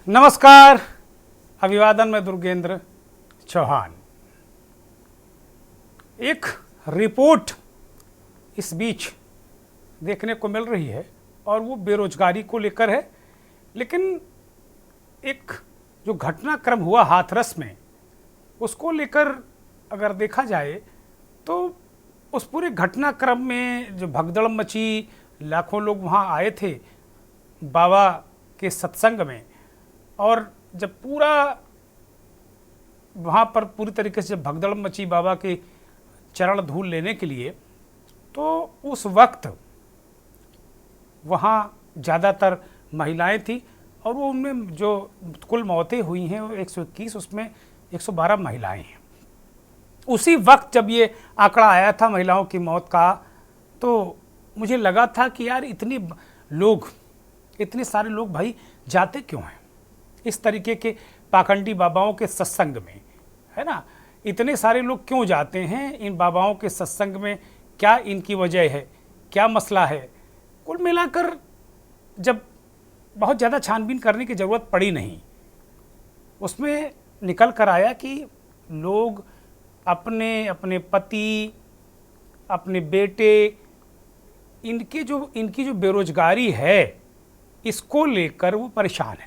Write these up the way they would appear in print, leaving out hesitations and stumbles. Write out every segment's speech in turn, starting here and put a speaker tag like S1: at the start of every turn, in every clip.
S1: नमस्कार, अभिवादन में दुर्गेंद्र चौहान। एक रिपोर्ट इस बीच देखने को मिल रही है और वो बेरोजगारी को लेकर है, लेकिन एक जो घटनाक्रम हुआ हाथरस में उसको लेकर अगर देखा जाए तो उस पूरे घटनाक्रम में जो भगदड़ मची, लाखों लोग वहाँ आए थे बाबा के सत्संग में, और जब पूरा वहाँ पर पूरी तरीके से भगदड़ मची बाबा के चरण धूल लेने के लिए, तो उस वक्त वहाँ ज़्यादातर महिलाएं थी और वो उनमें जो कुल मौतें हुई हैं वो 121, उसमें 112 महिलाएं हैं। उसी वक्त जब ये आंकड़ा आया था महिलाओं की मौत का, तो मुझे लगा था कि यार इतने सारे लोग भाई जाते क्यों हैं इस तरीके के पाखंडी बाबाओं के सत्संग में, है ना। इतने सारे लोग क्यों जाते हैं इन बाबाओं के सत्संग में, क्या इनकी वजह है, क्या मसला है। कुल मिलाकर जब बहुत ज़्यादा छानबीन करने की ज़रूरत पड़ी नहीं, उसमें निकल कर आया कि लोग अपने पति, अपने बेटे, इनकी जो बेरोजगारी है इसको लेकर वो परेशान है।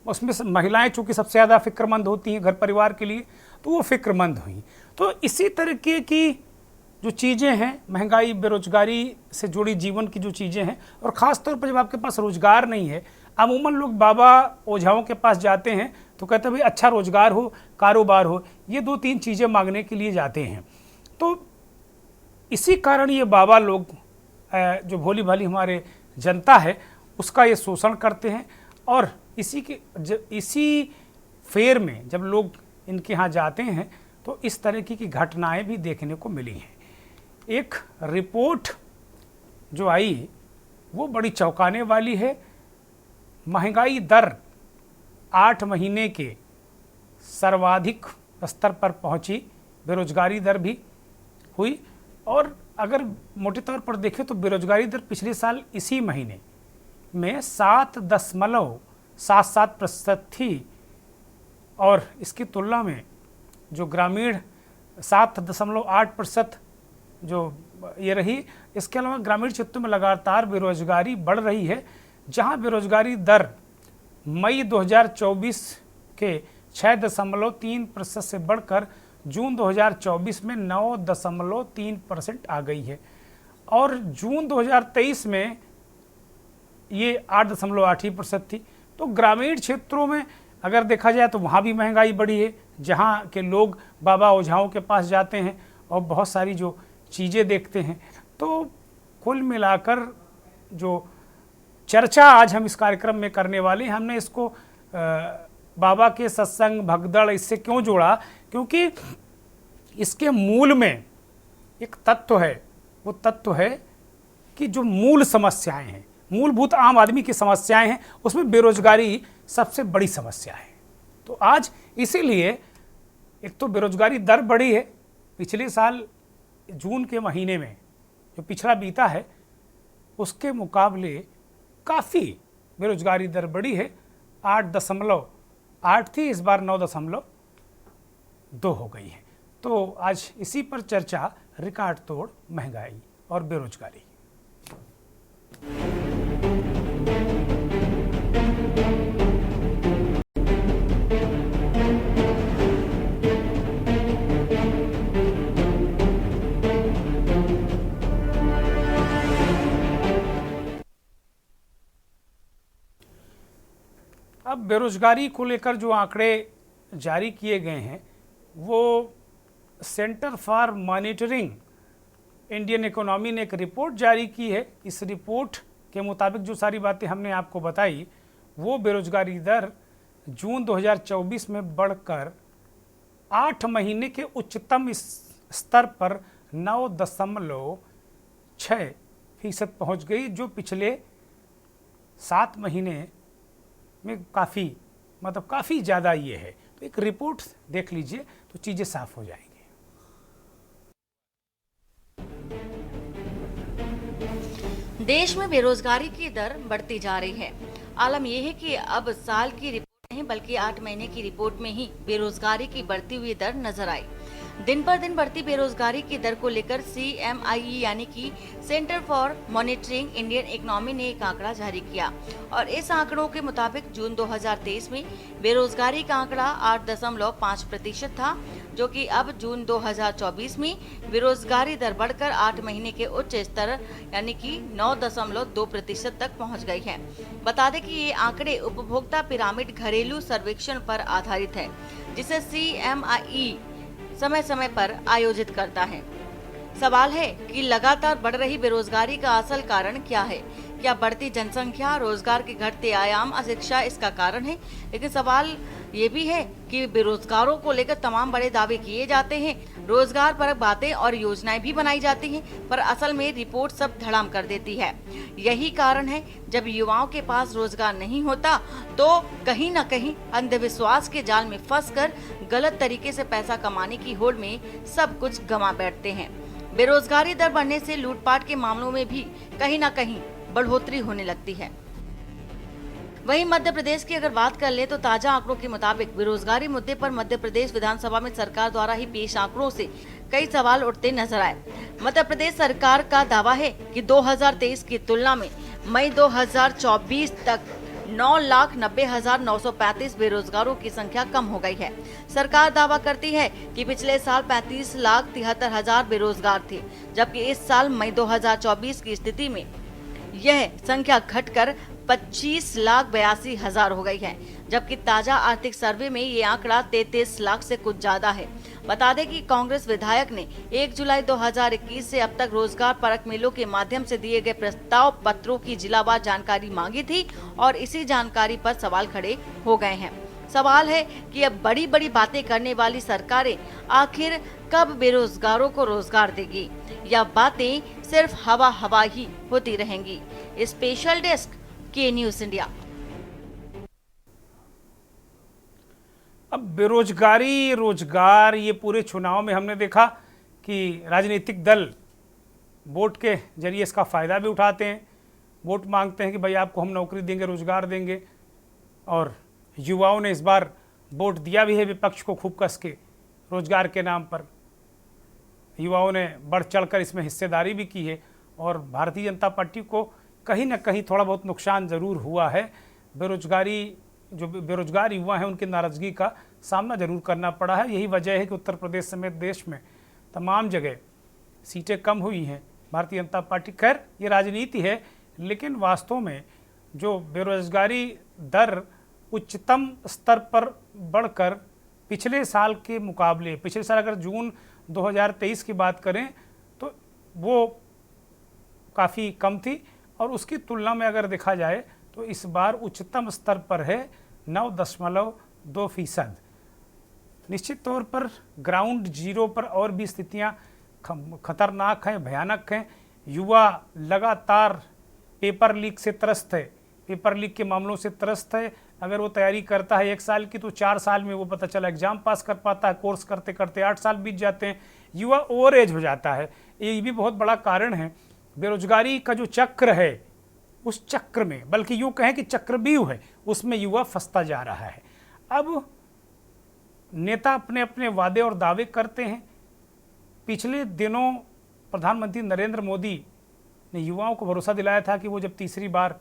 S1: उसमें महिलाएं चूंकि सबसे ज़्यादा फिक्रमंद होती हैं घर परिवार के लिए, तो वो फिक्रमंद हुई। तो इसी तरीके की जो चीज़ें हैं, महंगाई, बेरोजगारी से जुड़ी जीवन की जो चीज़ें हैं, और ख़ास तौर पर जब आपके पास रोज़गार नहीं है, अमूमन लोग बाबा ओझाओं के पास जाते हैं तो कहते हैं भाई अच्छा रोज़गार हो, कारोबार हो, ये 2-3 चीज़ें मांगने के लिए जाते हैं। तो इसी कारण ये बाबा लोग जो भोली भाली हमारे जनता है उसका ये शोषण करते हैं, और इसी फेर में जब लोग इनके यहाँ जाते हैं तो इस तरह की घटनाएं भी देखने को मिली हैं। एक रिपोर्ट जो आई वो बड़ी चौंकाने वाली है। महंगाई दर 8 महीने के सर्वाधिक स्तर पर पहुंची, बेरोजगारी दर भी हुई, और अगर मोटे तौर पर देखें तो बेरोजगारी दर पिछले साल इसी महीने में 7.77% थी, और इसकी तुलना में जो ग्रामीण 7.8% जो ये रही। इसके अलावा ग्रामीण क्षेत्रों में लगातार बेरोजगारी बढ़ रही है, जहां बेरोजगारी दर मई 2024 के 6.3% से बढ़कर जून 2024 में 9.3% आ गई है, और जून 2023 में ये 8.8% थी। तो ग्रामीण क्षेत्रों में अगर देखा जाए तो वहाँ भी महंगाई बढ़ी है, जहाँ के लोग बाबा ओझाओं के पास जाते हैं और बहुत सारी जो चीज़ें देखते हैं। तो कुल मिलाकर जो चर्चा आज हम इस कार्यक्रम में करने वाले हैं, हमने इसको बाबा के सत्संग, भगदड़, इससे क्यों जोड़ा, क्योंकि इसके मूल में एक तत्व है। वो तत्व है कि जो मूल समस्याएं हैं, मूलभूत आम आदमी की समस्याएं हैं, उसमें बेरोजगारी सबसे बड़ी समस्या है। तो आज इसीलिए एक तो बेरोजगारी दर बढ़ी है, पिछले साल जून के महीने में जो पिछला बीता है उसके मुकाबले काफ़ी बेरोजगारी दर बढ़ी है। 8.8 थी, इस बार 9.2 हो गई है। तो आज इसी पर चर्चा, रिकॉर्ड तोड़ महंगाई और बेरोजगारी। अब बेरोजगारी को लेकर जो आंकड़े जारी किए गए हैं, वो centre for monitoring Indian economy ने एक रिपोर्ट जारी की है। इस रिपोर्ट के मुताबिक जो सारी बातें हमने आपको बताई, वो बेरोजगारी दर जून 2024 में बढ़कर 8 महीने के उच्चतम स्तर पर 9.6% पहुंच गई, जो पिछले 7 महीने में काफ़ी ज़्यादा ये है। तो एक रिपोर्ट देख लीजिए तो चीज़ें साफ हो जाएंगी।
S2: देश में बेरोजगारी की दर बढ़ती जा रही है। आलम यह है कि अब साल की रिपोर्ट नहीं बल्कि 8 महीने की रिपोर्ट में ही बेरोजगारी की बढ़ती हुई दर नजर आई। दिन पर दिन बढ़ती बेरोजगारी की दर को लेकर CMIE यानी कि centre for monitoring Indian economy ने एक आंकड़ा जारी किया और इस आंकड़ों के मुताबिक जून 2023 में बेरोजगारी का आंकड़ा 8.5% था, जो कि अब जून 2024 में बेरोजगारी दर बढ़कर 8 महीने के उच्च स्तर यानी कि 9.2% तक पहुंच गई है। बता दें कि ये आंकड़े उपभोक्ता पिरामिड घरेलू सर्वेक्षण पर आधारित है, जिसे CMIE समय समय पर आयोजित करता है। सवाल है कि लगातार बढ़ रही बेरोजगारी का असल कारण क्या है? क्या बढ़ती जनसंख्या, रोजगार के घटते आयाम, अशिक्षा इसका कारण है? लेकिन सवाल ये भी है कि बेरोजगारों को लेकर तमाम बड़े दावे किए जाते हैं, रोजगार पर बातें और योजनाएं भी बनाई जाती हैं, पर असल में रिपोर्ट सब धड़ाम कर देती है। यही कारण है जब युवाओं के पास रोजगार नहीं होता तो कहीं न कहीं अंधविश्वास के जाल में फंसकर गलत तरीके से पैसा कमाने की होड़ में सब कुछ गंवा बैठते हैं। बेरोजगारी दर बढ़ने से लूटपाट के मामलों में भी कहीं न कहीं बढ़ोतरी होने लगती है। वहीं मध्य प्रदेश की अगर बात कर ले तो ताजा आंकड़ों के मुताबिक बेरोजगारी मुद्दे पर मध्य प्रदेश विधानसभा में सरकार द्वारा ही पेश आंकड़ों से कई सवाल उठते नजर आए। मध्य प्रदेश सरकार का दावा है कि 2023 की तुलना में मई 2024 तक 9,90,935 बेरोजगारों की संख्या कम हो गई है। सरकार दावा करती है कि पिछले साल 35,73,000 बेरोजगार थे, जबकि इस साल मई 2024 की स्थिति में यह संख्या घटकर 25,82,000 हो गई है, जबकि ताजा आर्थिक सर्वे में ये आंकड़ा 33 लाख से कुछ ज्यादा है। बता दें कि कांग्रेस विधायक ने 1 जुलाई 2021 से अब तक रोजगार परख मेलों के माध्यम से दिए गए प्रस्ताव पत्रों की जिलावार जानकारी मांगी थी और इसी जानकारी पर सवाल खड़े हो गए हैं। सवाल है कि अब बड़ी बड़ी बातें करने वाली सरकारें आखिर कब बेरोजगारों को रोजगार देगी, या बातें सिर्फ हवा ही होती रहेंगी। स्पेशल डेस्क के न्यूज इंडिया।
S1: अब बेरोजगारी, रोजगार, ये पूरे चुनाव में हमने देखा कि राजनीतिक दल वोट के जरिए इसका फ़ायदा भी उठाते हैं। वोट मांगते हैं कि भाई आपको हम नौकरी देंगे, रोजगार देंगे, और युवाओं ने इस बार वोट दिया भी है विपक्ष को खूब कस के रोजगार के नाम पर। युवाओं ने बढ़ चढ़कर इसमें हिस्सेदारी भी की है और भारतीय जनता पार्टी को कहीं ना कहीं थोड़ा बहुत नुकसान ज़रूर हुआ है। जो बेरोजगार युवा हैं उनकी नाराज़गी का सामना जरूर करना पड़ा है। यही वजह है कि उत्तर प्रदेश समेत देश में तमाम जगह सीटें कम हुई हैं भारतीय जनता पार्टी। खैर ये राजनीति है, लेकिन वास्तव में जो बेरोजगारी दर उच्चतम स्तर पर बढ़कर पिछले साल के मुकाबले, पिछले साल अगर जून 2023 की बात करें तो वो काफ़ी कम थी, और उसकी तुलना में अगर देखा जाए तो इस बार उच्चतम स्तर पर है 9.2%। निश्चित तौर पर ग्राउंड जीरो पर और भी स्थितियां खतरनाक हैं, भयानक हैं। युवा लगातार पेपर लीक से त्रस्त है, पेपर लीक के मामलों से त्रस्त है। अगर वो तैयारी करता है 1 साल की तो 4 साल में वो पता चला एग्जाम पास कर पाता है। कोर्स करते करते 8 साल बीत जाते हैं, युवा ओवर एज हो जाता है। ये भी बहुत बड़ा कारण है। बेरोजगारी का जो चक्र है उस चक्र में, बल्कि यूँ कहें कि चक्रव्यूह है, उसमें युवा फंसता जा रहा है। अब नेता अपने अपने वादे और दावे करते हैं। पिछले दिनों प्रधानमंत्री नरेंद्र मोदी ने युवाओं को भरोसा दिलाया था कि वो जब तीसरी बार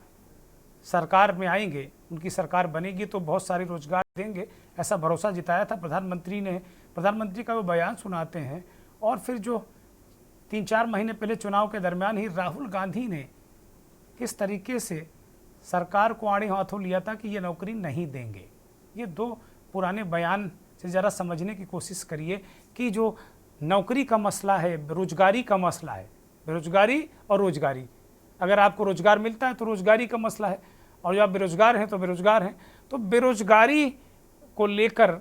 S1: सरकार में आएंगे, उनकी सरकार बनेगी तो बहुत सारे रोजगार देंगे, ऐसा भरोसा जिताया था प्रधानमंत्री ने। प्रधानमंत्री का वो बयान सुनाते हैं और फिर जो 3-4 महीने पहले चुनाव के दरमियान ही राहुल गांधी ने किस तरीके से सरकार को आड़े हाथों लिया था कि ये नौकरी नहीं देंगे। ये 2 पुराने बयान से ज़रा समझने की कोशिश करिए कि जो नौकरी का मसला है, रोजगारी का मसला है, बेरोजगारी और रोजगारी। अगर आपको रोजगार मिलता है तो रोजगारी का मसला है, और जब आप बेरोजगार हैं तो बेरोजगार हैं। तो बेरोजगारी को लेकर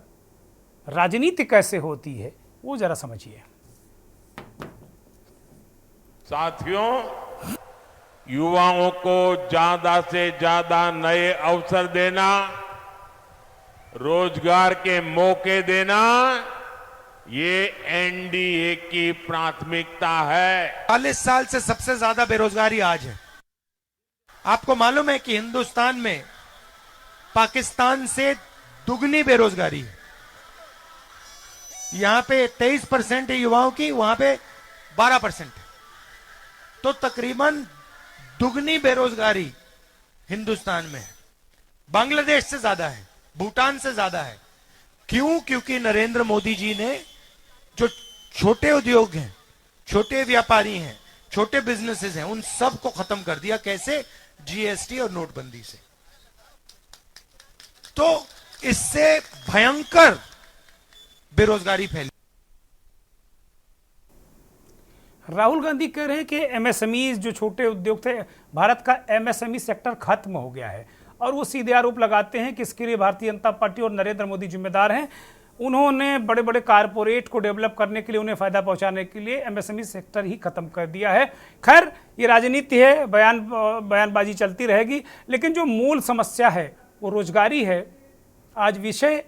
S1: राजनीति कैसे होती है वो ज़रा समझिए।
S3: साथियों, युवाओं को ज्यादा से ज्यादा नए अवसर देना, रोजगार के मौके देना, ये एनडीए की प्राथमिकता है।
S4: 40 साल से सबसे ज्यादा बेरोजगारी आज है। आपको मालूम है कि हिंदुस्तान में पाकिस्तान से दुगनी बेरोजगारी है। यहां पे 23% है युवाओं की, वहां पे 12% है। तो तकरीबन दुगनी बेरोजगारी हिंदुस्तान में है। बांग्लादेश से ज्यादा है, भूटान से ज्यादा है। क्यों? क्योंकि नरेंद्र मोदी जी ने जो छोटे उद्योग हैं, छोटे व्यापारी हैं, छोटे बिजनेसेस हैं, उन सब को खत्म कर दिया। कैसे? जीएसटी और नोटबंदी से। तो इससे भयंकर बेरोजगारी फैली।
S1: राहुल गांधी कह रहे हैं कि एमएसएमई जो छोटे उद्योग थे, भारत का एमएसएमई सेक्टर खत्म हो गया है, और वो सीधे आरोप लगाते हैं कि इसके लिए भारतीय जनता पार्टी और नरेंद्र मोदी जिम्मेदार हैं। उन्होंने बड़े बड़े कारपोरेट को डेवलप करने के लिए, उन्हें फायदा पहुंचाने के लिए एमएसएमई सेक्टर ही खत्म कर दिया है। खैर, ये राजनीति है, बयानबाजी चलती रहेगी, लेकिन जो मूल समस्या है वो रोजगारी है। आज विषय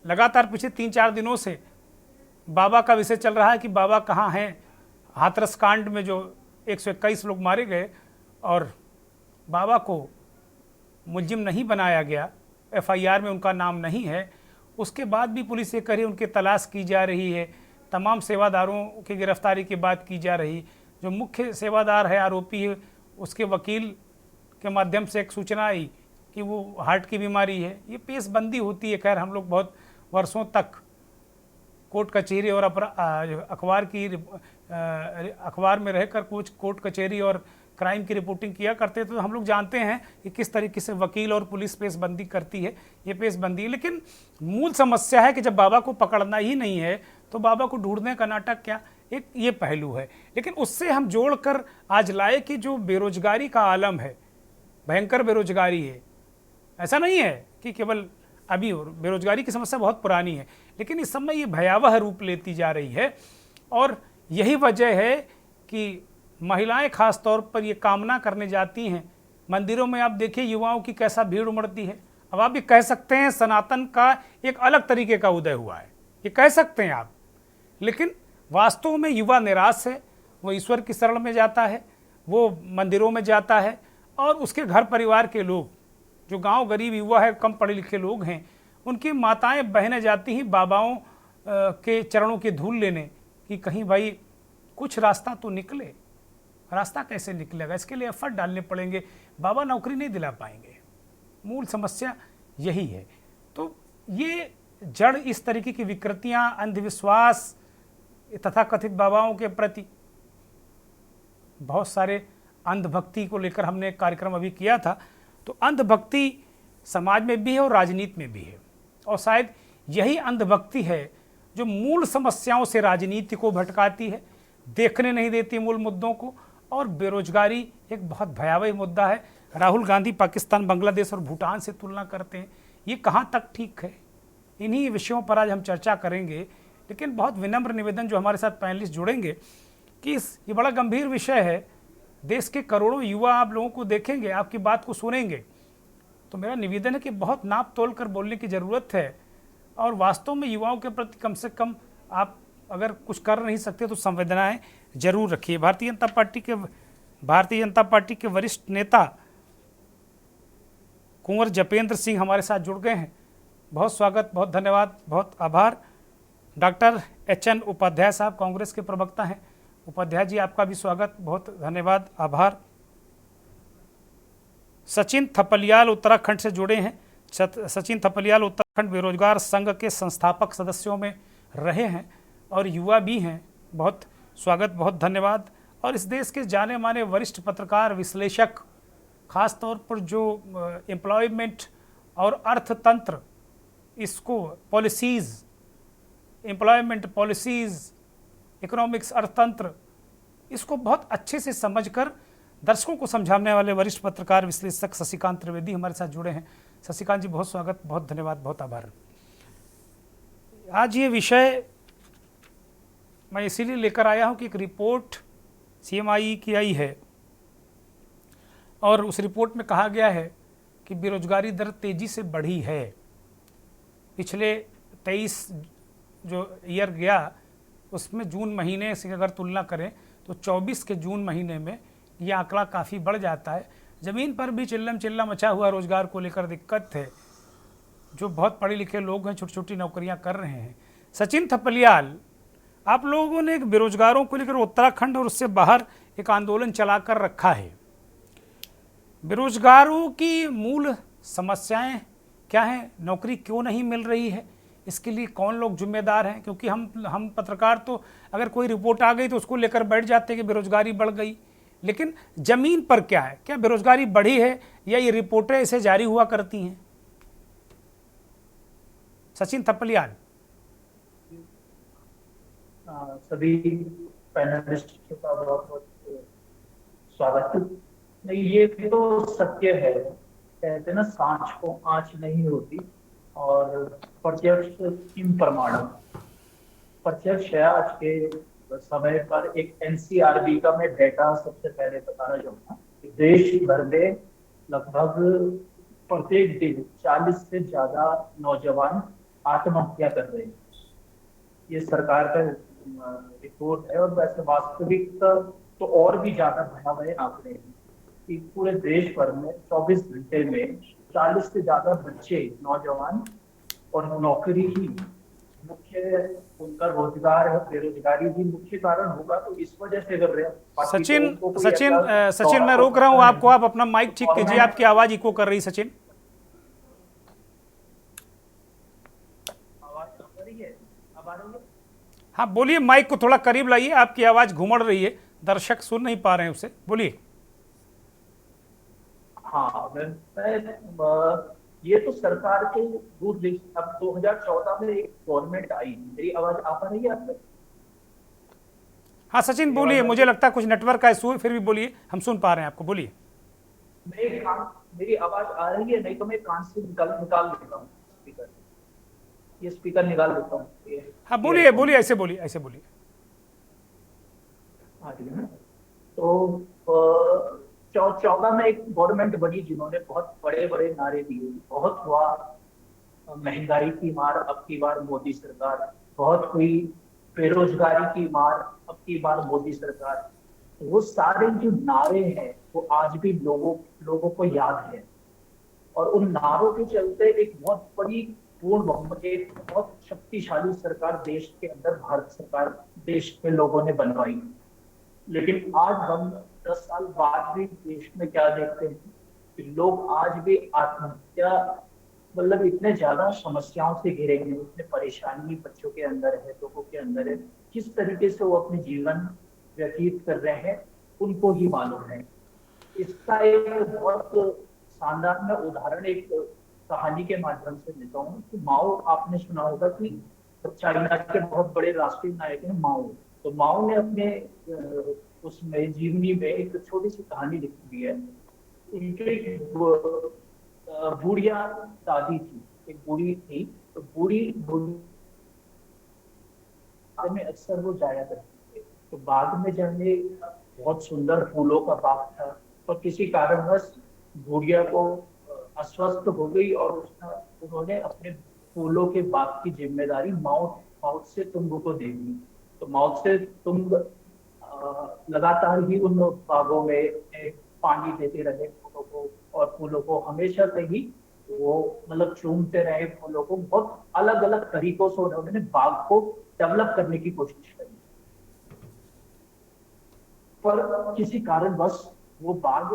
S1: लगातार पिछले 3-4 दिनों से बाबा का विषय चल रहा है कि बाबा कहाँ हैं। हाथरस कांड में जो 121 लोग मारे गए और बाबा को मुलजिम नहीं बनाया गया, एफआईआर में उनका नाम नहीं है, उसके बाद भी पुलिस ये कह रही है उनकी तलाश की जा रही है। तमाम सेवादारों की गिरफ्तारी की बात की जा रही। जो मुख्य सेवादार है, आरोपी है, उसके वकील के माध्यम से एक सूचना आई कि वो हार्ट की बीमारी है। ये पेशबंदी होती है। खैर, हम लोग बहुत वर्षों तक कोर्ट कचहरी और अखबार में रहकर कुछ कोर्ट कचहरी और क्राइम की रिपोर्टिंग किया करते थे, तो हम लोग जानते हैं कि किस तरीके से वकील और पुलिस पेशबंदी करती है। ये पेशबंदी, लेकिन मूल समस्या है कि जब बाबा को पकड़ना ही नहीं है तो बाबा को ढूंढने का नाटक क्या, एक ये पहलू है। लेकिन उससे हम जोड़कर आज लाए कि जो बेरोजगारी का आलम है, भयंकर बेरोजगारी है। ऐसा नहीं है कि केवल अभी बेरोजगारी की समस्या बहुत पुरानी है, लेकिन इस समय ये भयावह रूप लेती जा रही है। और यही वजह है कि महिलाएं खास तौर पर ये कामना करने जाती हैं मंदिरों में। आप देखिए युवाओं की कैसा भीड़ उमड़ती है। अब आप ये कह सकते हैं सनातन का एक अलग तरीके का उदय हुआ है, ये कह सकते हैं आप, लेकिन वास्तव में युवा निराश है। वो ईश्वर की शरण में जाता है, वो मंदिरों में जाता है, और उसके घर परिवार के लोग, जो गांव गरीब युवा है, कम पढ़े लिखे लोग हैं, उनकी माताएं बहनें जाती हैं बाबाओं के चरणों की धूल लेने कि कहीं भाई कुछ रास्ता तो निकले। रास्ता कैसे निकलेगा? इसके लिए एफर्ट डालने पड़ेंगे। बाबा नौकरी नहीं दिला पाएंगे। मूल समस्या यही है। तो ये जड़ इस तरीके की विकृतियां, अंधविश्वास तथा कथित बाबाओं के प्रति बहुत सारे अंधभक्ति को लेकर हमने एक कार्यक्रम अभी किया था। तो अंधभक्ति समाज में भी है और राजनीति में भी है, और शायद यही अंधभक्ति है जो मूल समस्याओं से राजनीति को भटकाती है, देखने नहीं देती मूल मुद्दों को। और बेरोजगारी एक बहुत भयावह मुद्दा है। राहुल गांधी पाकिस्तान, बांग्लादेश और भूटान से तुलना करते हैं, ये कहाँ तक ठीक है? इन्हीं विषयों पर आज हम चर्चा करेंगे। लेकिन बहुत विनम्र निवेदन जो हमारे साथ पैनलिस्ट जुड़ेंगे कि ये बड़ा गंभीर विषय है। देश के करोड़ों युवा आप लोगों को देखेंगे, आपकी बात को सुनेंगे, तो मेरा निवेदन है कि बहुत नाप तोल कर बोलने की ज़रूरत है। और वास्तव में युवाओं के प्रति कम से कम आप अगर कुछ कर नहीं सकते तो संवेदनाएं जरूर रखिए। भारतीय जनता पार्टी के वरिष्ठ नेता कुंवर जपेंद्र सिंह हमारे साथ जुड़ गए हैं। बहुत स्वागत, बहुत धन्यवाद, बहुत आभार। डॉक्टर HN उपाध्याय साहब कांग्रेस के प्रवक्ता हैं। उपाध्याय जी, आपका भी स्वागत, बहुत धन्यवाद, आभार। सचिन थपलियाल उत्तराखंड से जुड़े हैं। सचिन थपलियाल उत्तराखंड बेरोजगार संघ के संस्थापक सदस्यों में रहे हैं और युवा भी हैं। बहुत स्वागत, बहुत धन्यवाद। और इस देश के जाने माने वरिष्ठ पत्रकार, विश्लेषक, खास तौर पर जो एम्प्लॉयमेंट और अर्थतंत्र, इसको पॉलिसीज़, एम्प्लॉयमेंट पॉलिसीज़, इकोनॉमिक्स, अर्थतंत्र, इसको बहुत अच्छे से समझकर दर्शकों को समझाने वाले वरिष्ठ पत्रकार विश्लेषक शशिकांत त्रिवेदी हमारे साथ जुड़े हैं। शशिकांत जी, बहुत स्वागत, बहुत धन्यवाद, बहुत आभार। आज ये विषय मैं इसीलिए लेकर आया हूँ कि एक रिपोर्ट CMI की आई है और उस रिपोर्ट में कहा गया है कि बेरोजगारी दर तेज़ी से बढ़ी है। पिछले 23 जो ईयर गया उसमें जून महीने से अगर तुलना करें तो 24 के जून महीने में यह आंकड़ा काफ़ी बढ़ जाता है। ज़मीन पर भी चिल्लम चिल्ला मचा हुआ, रोज़गार को लेकर दिक्कत है। जो बहुत पढ़े लिखे लोग हैं, छोटी छोटी नौकरियां कर रहे हैं। सचिन थपलियाल, आप लोगों ने एक बेरोजगारों को लेकर उत्तराखंड और उससे बाहर एक आंदोलन चलाकर रखा है। बेरोजगारों की मूल समस्याएं क्या हैं? नौकरी क्यों नहीं मिल रही है? इसके लिए कौन लोग जिम्मेदार हैं? क्योंकि हम पत्रकार तो अगर कोई रिपोर्ट आ गई तो उसको लेकर बैठ जाते हैं कि बेरोजगारी बढ़ गई, लेकिन जमीन पर क्या है? क्या बेरोजगारी बढ़ी है या ये रिपोर्टें इसे जारी हुआ करती हैं? सचिन थपलियाल।
S5: सभी पैनलिस्ट का बहुत बहुत स्वागत। नहीं, ये तो सत्य है, कहते हैं ना, सांच को आंच नहीं होती, और प्रत्यक्ष किम प्रमाणम। प्रत्यक्ष है। आज के समय पर एक एनसीआरबी का मैं डेटा सबसे पहले बताना चाहूंगा। देश भर में लगभग प्रत्येक दिन 40 से ज्यादा नौजवान आत्महत्या कर रहे हैं। ये सरकार का रिपोर्ट है, और वैसे वास्तविक तो और भी ज्यादा भयावह आंकड़े हैं कि पूरे देश भर में 24 घंटे में 40 से ज्यादा बच्चे, नौजवान, और नौकरी ही मुख्य उनका रोजगार है, बेरोजगारी भी मुख्य कारण होगा। तो इस वजह से कर रहे हैं।
S1: सचिन मैं रोक रहा हूँ आपको, आप अपना माइक ठीक कीजिए, आपकी आवाज इको कर रही। सचिन,
S5: आवाज आ रही है? अब आ रही है?
S1: हाँ बोलिए, माइक को थोड़ा करीब लाइए, आपकी आवाज घुमड़ रही है, दर्शक सुन नहीं पा रहे हैं उसे, बोलिए।
S5: हाँ, ये तो सरकार के दूरदृष्टि। अब 2014 में एक गवर्नमेंट आई। मेरी आवाज आ पा रही है आपको?
S1: हाँ सचिन बोलिए, मुझे लगता है कुछ नेटवर्क का इशू है, फिर भी बोलिए, हम सुन पा रहे हैं आपको, बोलिए।
S5: मेरी आवाज आ रही है? नहीं तो मैं कान से निकाल देता हूँ स्पीकर। ये स्पीकर निकाल देता हूँ।
S1: हाँ बोलिए बोलिए, ऐसे बोलिए, ऐसे बोलिए।
S5: हाँ ठीक है ना। तो 14 में एक गवर्नमेंट बनी जिन्होंने बहुत बड़े बड़े नारे दिए। बहुत हुआ महंगाई की मार, अब की बार मोदी सरकार। बहुत हुई बेरोजगारी की मार, अब की बार मोदी सरकार। तो वो सारे जो नारे हैं वो आज भी लोगों को याद है, और उन नारों के चलते एक बहुत बड़ी पूर्ण बहुमत, एक बहुत शक्तिशाली सरकार देश के अंदर, भारत सरकार देश के लोगों ने बनवाई। लेकिन आज हम 10 साल बाद भी देश में क्या देखते हैं कि लोग आज भी आत्महत्या, मतलब इतने ज्यादा समस्याओं से घिरे हैं, इतने परेशानी बच्चों के अंदर है, लोगों के अंदर है। किस तरीके से वो अपने जीवन व्यतीत कर रहे हैं उनको ही मालूम है। इसका एक बहुत शानदार मैं उदाहरण एक कहानी के माध्यम से देता हूँ कि माओ, आपने सुना होगा कि चाइना के बहुत बड़े राष्ट्रीय नायक हैं माओ। तो माओ ने अपने उसमें जीवनी में एक छोटी सी कहानी लिखी हुई है। उनकी एक बुढ़िया दादी थी, एक बूढ़ी थी। तो बूढ़ी में अक्सर वो जाया करती थी। तो बाग में जाने, बहुत सुंदर फूलों का बाग था, तो किसी कारणवश बुढ़िया को अस्वस्थ हो गई, और उन्होंने अपने फूलों के बाग की जिम्मेदारी माओ से तुंग को दे दी। तो माओ से तुंग लगातार ही उन बागों में पानी देते रहे फूलों को, और फूलों को हमेशा से ही वो मतलब चूमते रहे फूलों को। बहुत अलग अलग तरीकों से उन्होंने बाग को डेवलप करने की कोशिश करी, पर किसी कारणवश वो बाग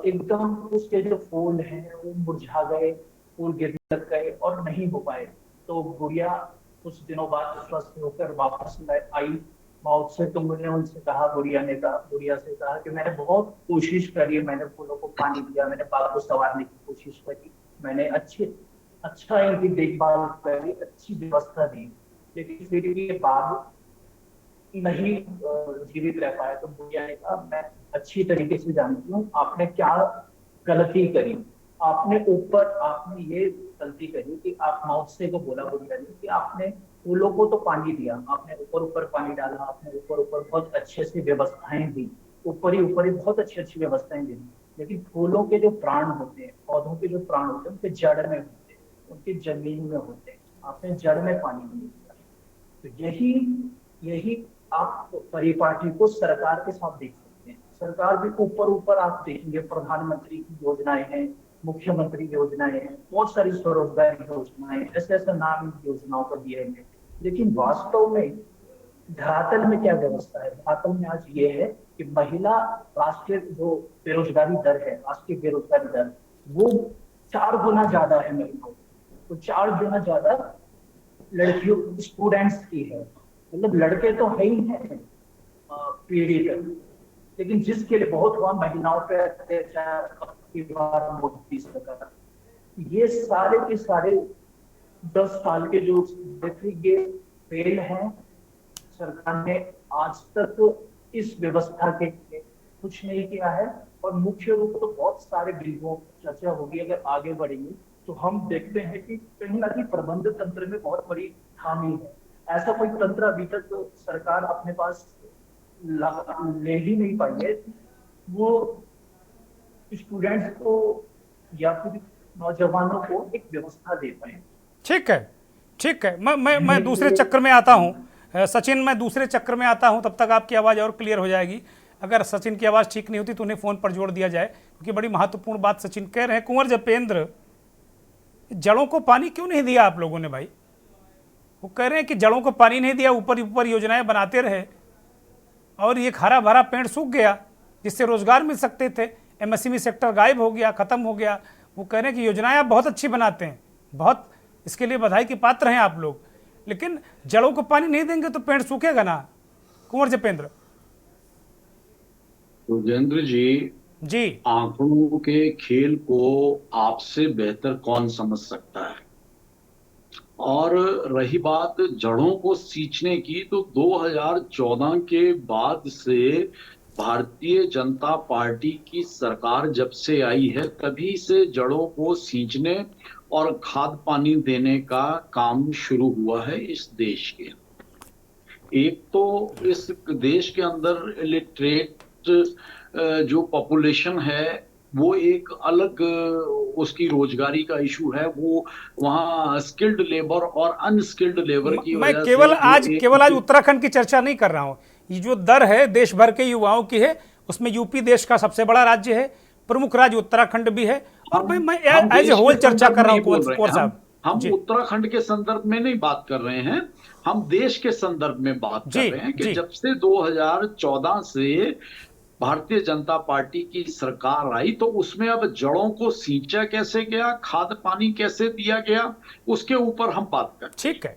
S5: एकदम, उसके जो फूल हैं वो मुरझा गए, फूल गिरने लग गए और नहीं हो पाए। तो बुढ़िया कुछ दिनों बाद स्वस्थ होकर वापस आई। माओ से तुमने उनसे कहा, बुढ़िया से कहा कि मैंने बहुत कोशिश करी, मैंने फूलों को पानी दिया, मैंने बाग को संवारने की कोशिश करी, मैंने अच्छा इनकी देखभाल करी, अच्छी व्यवस्था दी, लेकिन फिर भी ये बाग नहीं जीवित रह पाया। तो बुढ़िया ने कहा, मैं अच्छी तरीके से जानती हूँ आपने क्या गलती करी। आपने ये गलती करी कि आप माओसे को बोला बुढ़िया ने कि आपने फूलों को तो पानी दिया, आपने ऊपर पानी डाला, आपने ऊपर बहुत अच्छे से व्यवस्थाएं दी, ऊपर ही बहुत अच्छी व्यवस्थाएं दी, लेकिन फूलों के जो प्राण होते हैं, पौधों के जो प्राण होते हैं, उनके जड़ में होते हैं, उनकी जमीन में होते हैं। आपने जड़ में पानी नहीं दिया। तो यही आप परिपाटी को सरकार के साथ देख सकते हैं। सरकार भी ऊपर ऊपर आप देखेंगे प्रधानमंत्री की योजनाएं हैं, मुख्यमंत्री योजनाएं हैं, बहुत सारी स्वरोजगार योजनाएं, ऐसे ऐसे नाम इन योजनाओं को दिए हैं, लेकिन वास्तव में धरातल में क्या व्यवस्था है? धरातल में आज ये है कि महिला राष्ट्रीय जो बेरोजगारी दर है, राष्ट्रीय बेरोजगारी दर, वो 4 गुना ज्यादा है महिलाओं, तो 4 गुना ज्यादा लड़कियों स्टूडेंट्स की है। मतलब लड़के तो है ही है पीड़ित, लेकिन जिसके लिए बहुत हुआ महिलाओं पे अत्याचार की बार मोदी सरकार, ये सारे के सारे 10 साल के जो ये फेल हैं। सरकार ने आज तक इस व्यवस्था के लिए कुछ नहीं किया है, और मुख्य रूप तो बहुत सारे बिलों चर्चा होगी अगर आगे बढ़ेंगे तो हम देखते हैं कि कहीं ना कहीं प्रबंध तंत्र में बहुत बड़ी खामी है। ऐसा कोई तंत्र अभी तक सरकार अपने पास ले ही नहीं पाई है, वो स्टूडेंट्स को या फिर नौजवानों को एक व्यवस्था दे पाए।
S1: ठीक है, ठीक है। मैं दूसरे चक्कर में आता हूँ सचिन, मैं दूसरे चक्कर में आता हूँ, तब तक आपकी आवाज़ और क्लियर हो जाएगी। अगर सचिन की आवाज़ ठीक नहीं होती तो उन्हें फ़ोन पर जोड़ दिया जाए, क्योंकि बड़ी महत्वपूर्ण बात सचिन कह रहे हैं। कुंवर जपेंद्र, जड़ों को पानी क्यों नहीं दिया आप लोगों ने भाई? वो कह रहे हैं कि जड़ों को पानी नहीं दिया, ऊपर ऊपर योजनाएं बनाते रहे और ये हरा भरा पेड़ सूख गया जिससे रोजगार मिल सकते थे। एमएसएमई सेक्टर गायब हो गया, खत्म हो गया। वो कह रहे हैं कि योजनाएं आप बहुत अच्छी बनाते हैं, बहुत, इसके लिए बधाई के पात्र हैं आप लोग, लेकिन जड़ों को पानी नहीं देंगे तो पेड़ सूखेगा ना। कुंवर जपेंद्र
S6: योगेंद्र जी, आंकड़ों के खेल को आपसे बेहतर कौन समझ सकता है। और रही बात जड़ों को सींचने की, तो 2014 के बाद से भारतीय जनता पार्टी की सरकार जब से आई है, तभी से जड़ों को सींचने और खाद पानी देने का काम शुरू हुआ है इस देश के। एक तो इस देश के अंदर इलिटरेट जो पॉपुलेशन है वो एक अलग उसकी रोजगारी का इशू है। वो वहाँ स्किल्ड लेबर और अनस्किल्ड लेबर की
S1: मैं
S6: वजह
S1: केवल
S6: से
S1: आज उत्तराखंड की चर्चा नहीं कर रहा हूँ। ये जो दर है देश भर के युवाओं की है, उसमें यूपी देश का सबसे बड़ा राज्य है, प्रमुख राज्य उत्तराखंड भी है, और भाई मैं एज ए होल चर्चा कर रहा हूँ कुंवर साहब।
S6: हम उत्तराखंड के संदर्भ में नहीं बात कर रहे हैं, हम देश के संदर्भ में बात कर रहे हैं कि जब से 2014 से भारतीय जनता पार्टी की सरकार आई, तो उसमें अब जड़ों को सींचा कैसे गया, खाद पानी कैसे दिया गया, उसके ऊपर हम बात करें।
S1: ठीक है।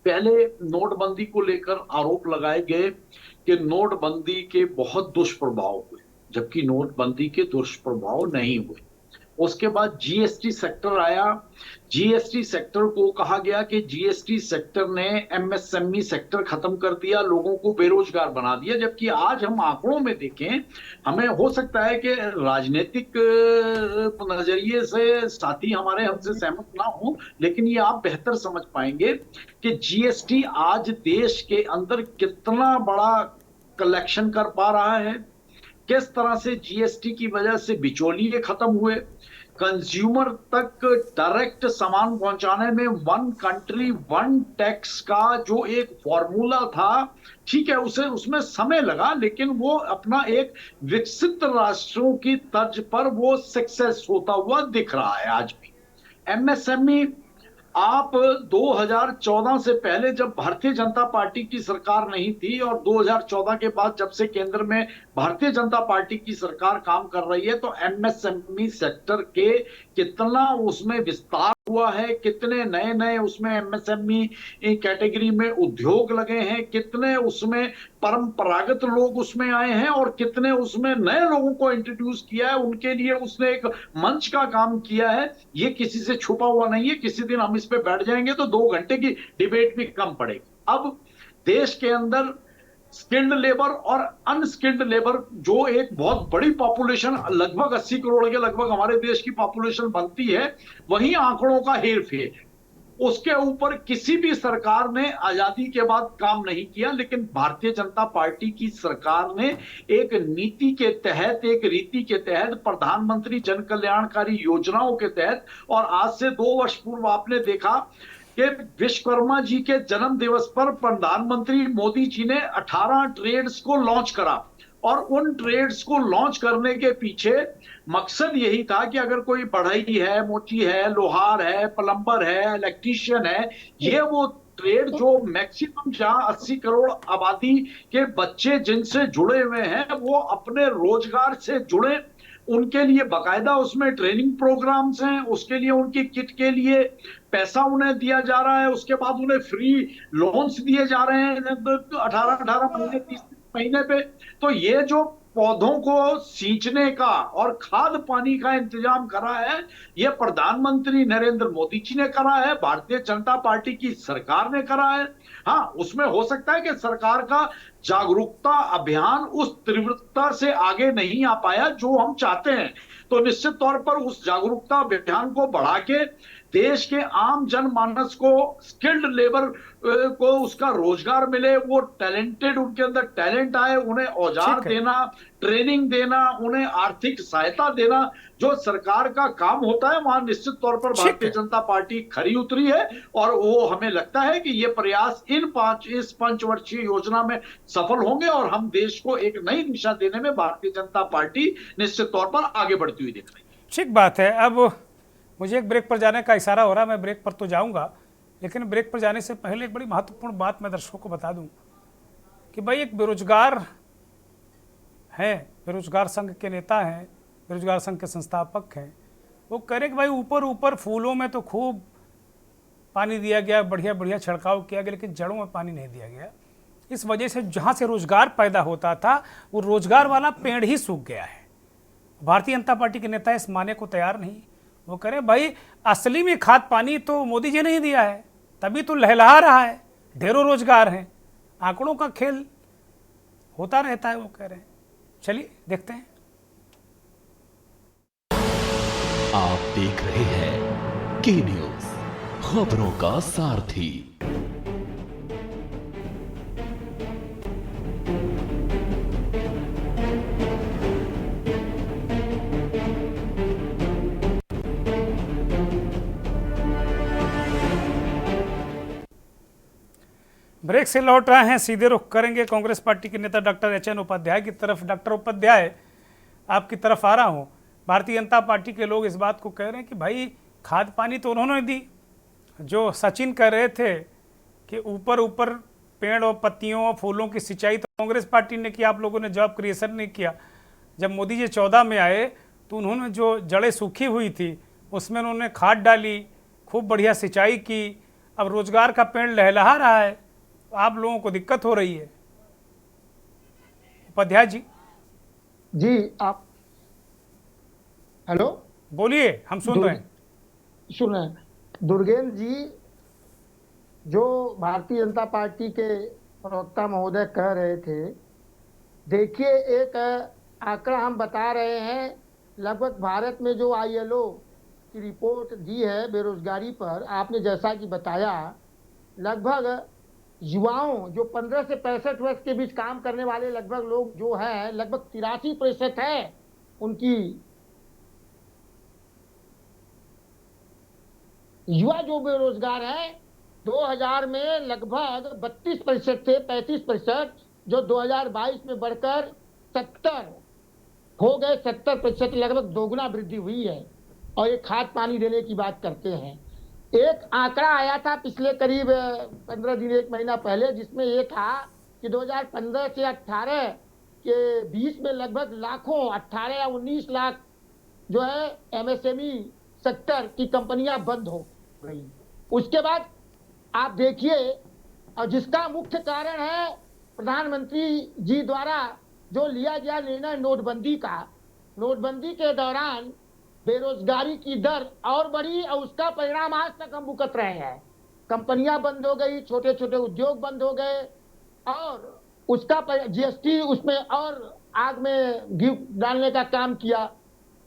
S6: पहले नोटबंदी को लेकर आरोप लगाए गए कि नोटबंदी के बहुत दुष्प्रभाव हुए, जबकि नोटबंदी के दुष्प्रभाव नहीं हुए। उसके बाद जीएसटी सेक्टर आया, जीएसटी सेक्टर को कहा गया कि जीएसटी सेक्टर ने एमएसएमई सेक्टर खत्म कर दिया, लोगों को बेरोजगार बना दिया। जबकि आज हम आंकड़ों में देखें, हमें हो सकता है कि राजनीतिक नजरिए से साथी हमारे हमसे सहमत ना हो, लेकिन ये आप बेहतर समझ पाएंगे कि जीएसटी आज देश के अंदर कितना बड़ा कलेक्शन कर पा रहा है, किस तरह से जीएसटी की वजह से बिचौलिए खत्म हुए, कंज्यूमर तक डायरेक्ट सामान पहुंचाने में वन कंट्री वन टैक्स का जो एक फॉर्मूला था, ठीक है, उसे उसमें समय लगा, लेकिन वो अपना एक विकसित राष्ट्रों की तर्ज पर वो सक्सेस होता हुआ दिख रहा है आज भी। एमएसएमई, आप 2014 से पहले जब भारतीय जनता पार्टी की सरकार नहीं थी और 2014 के बाद जब से केंद्र में भारतीय जनता पार्टी की सरकार काम कर रही है, तो एमएसएमई सेक्टर के कितना उसमें विस्तार हुआ है, कितने नए नए उसमें एमएसएमई कैटेगरी में उद्योग लगे हैं, कितने उसमें परंपरागत लोग उसमें आए हैं और कितने उसमें नए लोगों को इंट्रोड्यूस किया है, उनके लिए उसने एक मंच का काम किया है। ये किसी से छुपा हुआ नहीं है। किसी दिन हम इस पे बैठ जाएंगे तो 2 घंटे की डिबेट भी कम पड़ेगी। अब देश के अंदर स्किल्ड लेबर और अनस्किल्ड लेबर, जो एक बहुत बड़ी पॉपुलेशन, लगभग 80 करोड़ के लगभग हमारे देश की पॉपुलेशन बनती है, वहीं आंकड़ों का हेरफेर, उसके ऊपर किसी भी सरकार ने आजादी के बाद काम नहीं किया। लेकिन भारतीय जनता पार्टी की सरकार ने एक नीति के तहत, एक रीति के तहत, प्रधानमंत्री जन कल्याणकारी योजनाओं के तहत, और आज से 2 वर्ष पूर्व आपने देखा कि विश्वकर्मा जी के जन्म दिवस पर प्रधानमंत्री मोदी जी ने 18 ट्रेड्स को लॉन्च करा और उन ट्रेड्स को लॉन्च करने के पीछे मकसद यही था कि अगर कोई बढ़ई है, मोची है, लोहार है, प्लम्बर है, इलेक्ट्रीशियन है, ये वो ट्रेड जो मैक्सिमम जहां 80 करोड़ आबादी के बच्चे जिनसे जुड़े हुए हैं वो अपने रोजगार से जुड़े, उनके लिए बकायदा उसमें ट्रेनिंग प्रोग्राम्स हैं, उसके लिए उनकी किट के लिए पैसा उन्हें दिया जा रहा है, उसके बाद उन्हें फ्री लोन्स दिए जा रहे हैं 18-18 महीने 30 महीने पे। तो ये जो पौधों को सींचने का और खाद पानी का इंतजाम करा है, ये प्रधानमंत्री नरेंद्र मोदी जी ने करा है, भारतीय जनता पार्टी की सरकार ने करा है। हाँ, उसमें हो सकता है कि सरकार का जागरूकता अभियान उस तीव्रता से आगे नहीं आ पाया जो हम चाहते हैं। तो निश्चित तौर पर उस जागरूकता अभियान को बढ़ा के देश के आम जनमानस को स्किल्ड लेबर को उसका रोजगार मिले, वो टैलेंटेड, उनके अंदर टैलेंट आए, उन्हें औजार देना, ट्रेनिंग देना, उन्हें आर्थिक सहायता देना, जो सरकार का काम होता है, वहां निश्चित तौर पर भारतीय जनता पार्टी खरी उतरी है। और वो हमें लगता है कि ये प्रयास इस पंचवर्षीय योजना में सफल होंगे और हम देश को एक नई दिशा देने में भारतीय जनता पार्टी निश्चित तौर पर आगे बढ़ती हुई दिख रही है।
S1: ठीक बात है। अब मुझे एक ब्रेक पर जाने का इशारा हो रहा है, मैं ब्रेक पर तो जाऊंगा, लेकिन ब्रेक पर जाने से पहले एक बड़ी महत्वपूर्ण बात मैं दर्शकों को बता दूं कि भाई एक बेरोजगार हैं, बेरोजगार संघ के नेता हैं, बेरोजगार संघ के संस्थापक हैं, वो कह रहे कि भाई ऊपर ऊपर फूलों में तो खूब पानी दिया गया, बढ़िया बढ़िया छिड़काव किया गया, लेकिन जड़ों में पानी नहीं दिया गया। इस वजह से जहाँ से रोजगार पैदा होता था वो रोजगार वाला पेड़ ही सूख गया है। भारतीय जनता पार्टी के नेता इस मानने को तैयार नहीं। वो कह रहे भाई असली में खाद पानी तो मोदी जी ने ही दिया है, तभी तो लहलहा रहा है, ढेरों रोजगार हैं। आंकड़ों का खेल होता रहता है, वो कह रहे हैं। चलिए देखते हैं।
S7: आप देख रहे हैं के न्यूज, खबरों का सारथी।
S1: ब्रेक से लौट रहे हैं, सीधे रुख करेंगे कांग्रेस पार्टी के नेता डॉक्टर एच.एन. उपाध्याय की तरफ। डॉक्टर उपाध्याय, आपकी तरफ आ रहा हूं। भारतीय जनता पार्टी के लोग इस बात को कह रहे हैं कि भाई खाद पानी तो उन्होंने दी, जो सचिन कह रहे थे कि ऊपर ऊपर पेड़ और पत्तियों और फूलों की सिंचाई तो कांग्रेस पार्टी ने की, आप लोगों ने जॉब क्रिएशन नहीं किया। जब मोदी जी 14 में आए तो उन्होंने जो जड़ें सूखी हुई थी उसमें उन्होंने खाद डाली, खूब बढ़िया सिंचाई की, अब रोजगार का पेड़ लहलहा रहा है, आप लोगों को दिक्कत हो रही है। उपाध्याय जी।
S8: आप हेलो
S1: बोलिए, हम सुन रहे हैं।
S8: सुने दुर्गेंद्र जी, जो भारतीय जनता पार्टी के प्रवक्ता महोदय कह रहे थे, देखिए एक आंकड़ा हम बता रहे हैं, लगभग भारत में जो ILO की रिपोर्ट दी है बेरोजगारी पर, आपने जैसा कि बताया, लगभग युवाओं जो 15 से 65 वर्ष के बीच काम करने वाले लगभग लोग जो हैं, लगभग 83% है उनकी युवा जो बेरोजगार हैं। 2000 में लगभग 32% थे, 35%, जो 2022 में बढ़कर 70 हो गए, 70%, लगभग दोगुना वृद्धि हुई है। और ये खाद पानी देने की बात करते हैं। एक आंकड़ा आया था पिछले करीब 15 दिन, 1 महीना पहले, जिसमें ये था कि 2015 से 18 के बीच में लगभग लाखों, 18 या 19 लाख जो है MSME सेक्टर की कंपनियां बंद हो गई। उसके बाद आप देखिए, और जिसका मुख्य कारण है प्रधानमंत्री जी द्वारा जो लिया गया निर्णय नोटबंदी का। नोटबंदी के दौरान बेरोजगारी की दर और बढ़ी और उसका परिणाम आज तक हम भुगत रहे हैं। कंपनियां बंद हो गई, छोटे छोटे उद्योग बंद हो गए, और उसका GST उसमें और आग में घी डालने का काम किया।